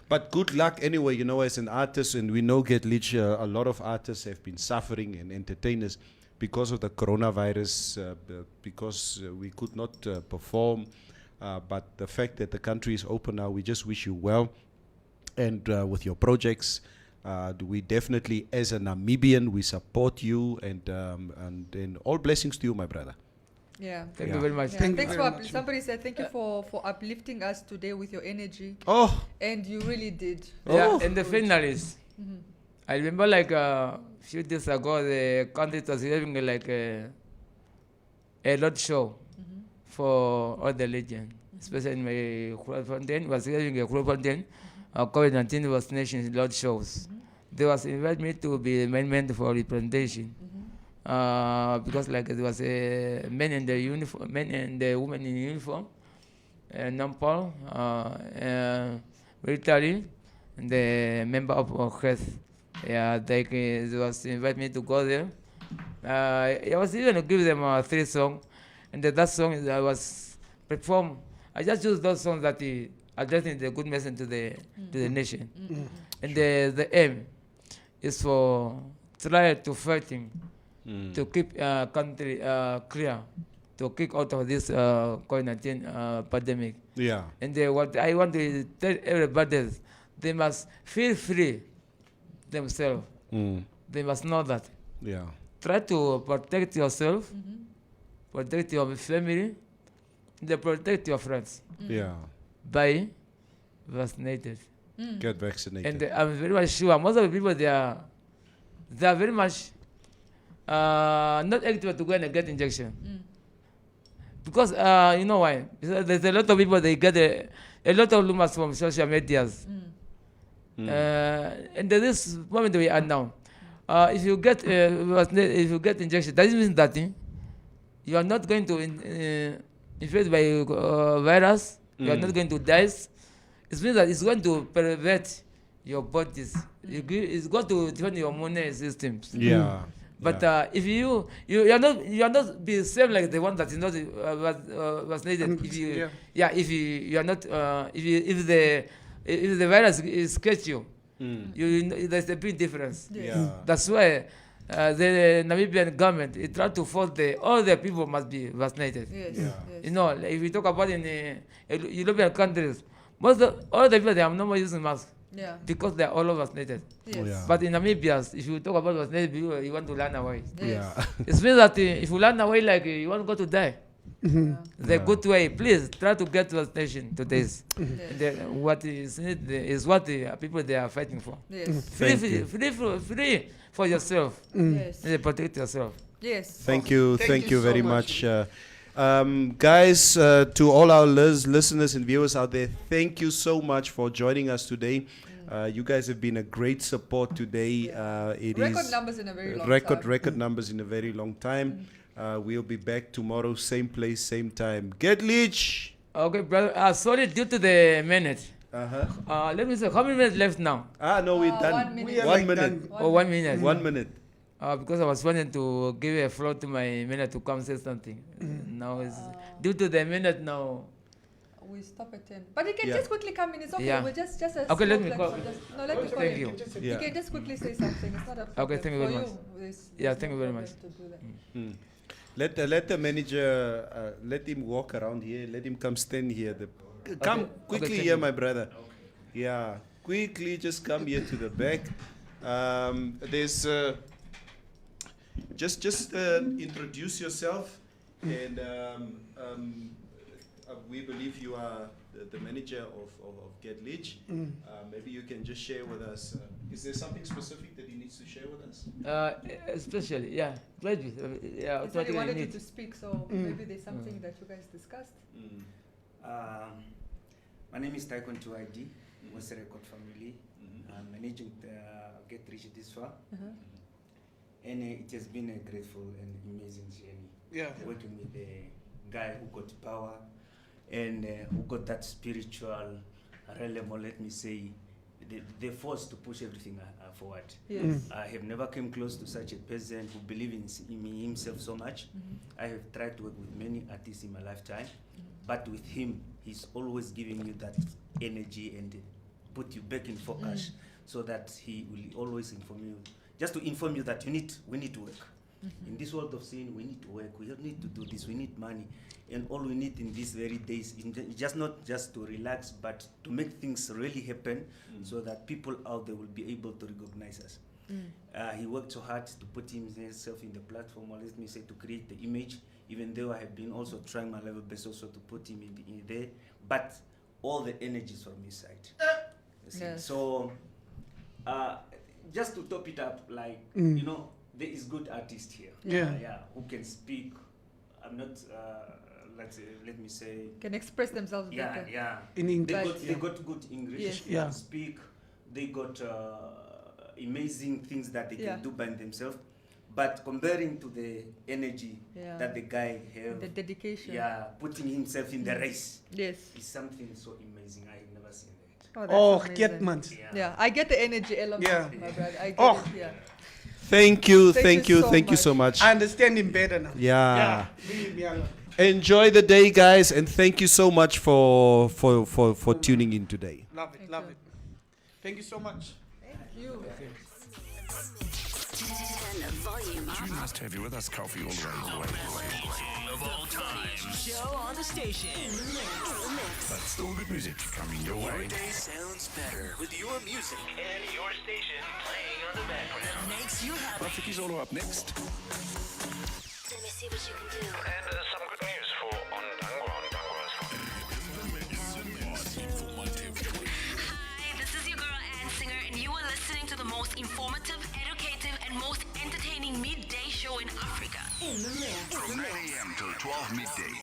But good luck anyway, you know, as an artist, and we know Getlich, a lot of artists have been suffering, and entertainers, because of the coronavirus, because we could not perform. But the fact that the country is open now, we just wish you well. And with your projects, we definitely, as a Namibian, we support you, and all blessings to you, my brother. Yeah. Thank you very much. Yeah. Thanks for somebody said thank you for uplifting us today with your energy. Oh. And you really did. Yeah, and the finalists. I remember like a few days ago, the country was having like a lot show for all the legends, especially in my Grootfontein was having a Grootfontein. COVID-19 was nation's lot shows. They was invited me to be the main man for representation. Because like there was a men in the uniform, men and the women in uniform, non-Paul, military, and the member of health. Yeah, they was invite me to go there. I was even to give them 3 songs, and that song I was performed. I just used those songs that addressing the good message to the nation, and the aim is for try to fighting. To keep country clear, to kick out of this COVID-19 pandemic. Yeah. And what I want to tell everybody is they must feel free themselves. They must know that. Yeah. Try to protect yourself, protect your family, and protect your friends. Yeah. By vaccinated. Get vaccinated. And I'm very much sure most of the people they are very much not eligible to go and get injection. Because you know why? Because there's a lot of people they get a lot of rumors from social medias. And there is moment we are now. If you get injection, that means that you are not going to infected by virus. You are not going to die. It means that it's going to prevent your bodies. It's got to defend your immune systems. Yeah. But if you are not be same like the one that is not vaccinated. If you if you are not if the virus is catch you, there's a big difference. Yeah. That's why the Namibian government it tried to force all the people must be vaccinated. Yes. Yeah. Yes. You know, like if we talk about in European countries, all the people they are not using masks Yeah. because they are all vaccinated. Yes. Yeah. But in Namibia, if you talk about vaccinated people, you want to run away. Yes. Yeah. It means that if you run away like you want to go to die, the good way, please try to get vaccination to this. What is needed is what the people they are fighting for. Yes. Free for yourself. Yes. And protect yourself. Yes. Thank you you very so much. Guys, to all our listeners and viewers out there, thank you so much for joining us today. You guys have been a great support today. It Record is numbers in a very long record time. record numbers in a very long time. We'll be back tomorrow, same place, same time. Get Leech. Okay, brother. Sorry, due to the minute. Uh-huh. Let me say, how many minutes left now? No, we're 1 done. minute. We are One like minute. done. Or 1 minute? 1 minute. Because I was wanting to give a floor to my minute to come say something. Now it's due to the minute now. We stop at 10. But you can Yeah. just quickly come in. It's okay. Yeah. We'll just a Okay, let small me platform. call. Just, no, let me call Thank you. you. Yeah. You can just quickly say something. It's not a problem. Okay, thank you very For much. there's Yeah, no thank you very problem much. to do that. Let the manager let him walk around here. Let him come stand here. Come Okay, quickly thank here, you. my brother. Yeah, quickly just come here to the back. There's just introduce yourself, and we believe you are the manager of Get Leech. Maybe you can just share with us. Is there something specific that he needs to share with us? Especially, yeah. Graduate. Yeah, He said he automatically wanted you need. to speak, so maybe there's something that you guys discussed. My name is Taikon 2ID, was a record family. I'm managing Get Rich this far. And it has been a grateful and amazing journey. Yeah. Working with a guy who got power and who got that spiritual realm, or let me say, the force to push everything forward. Yes. I have never come close to such a person who believes in himself so much. I have tried to work with many artists in my lifetime, but with him, he's always giving you that energy and put you back in focus, so that he will always inform you, just to inform you that we need to work. In this world of sin, we need to work. We need to do this. We need money, and all we need in these very days is just not just to relax, but to make things really happen, so that people out there will be able to recognize us. He worked so hard to put himself in the platform, or let me say, to create the image. Even though I have been also trying my level best also to put him in there, but all the energy is from his side. You see. Yes. So, just to top it up, like you know, there is good artists here. Yeah. Who can speak. I'm not. Let me say. Can express themselves better. In They English. got, they got good English. Yes. They Yeah. can speak. They got amazing things that they Yeah. can do by themselves. But comparing to the energy Yeah. that the guy have, The dedication. putting himself in the race Yes. is something so amazing. I have never seen that. Oh, that's Oh, amazing. get man. Yeah, I get the energy element, Yeah. my brother. I get Oh. it. Yeah. Thank you, Thank you so so much. I understand him better now. Yeah. Leave me alone. Enjoy the day, guys, and thank you so much for tuning in today. Love it, Thank love you. it. Thank you so much. Thank you. Turn the volume up. We must have you with us, Coffee, all the way. Of all time. Show on the station. But still good music coming your way. Your day sounds better with your music and your station playing on the background. Makes you happy. Rafiki's all up next. Let me see what you can do. And some good news for Ondangwa. Hi, this is your girl Ann Singer, and you are listening to the most informative, educative, and most entertaining midday show in Africa. From 9 a.m. till 12 midday.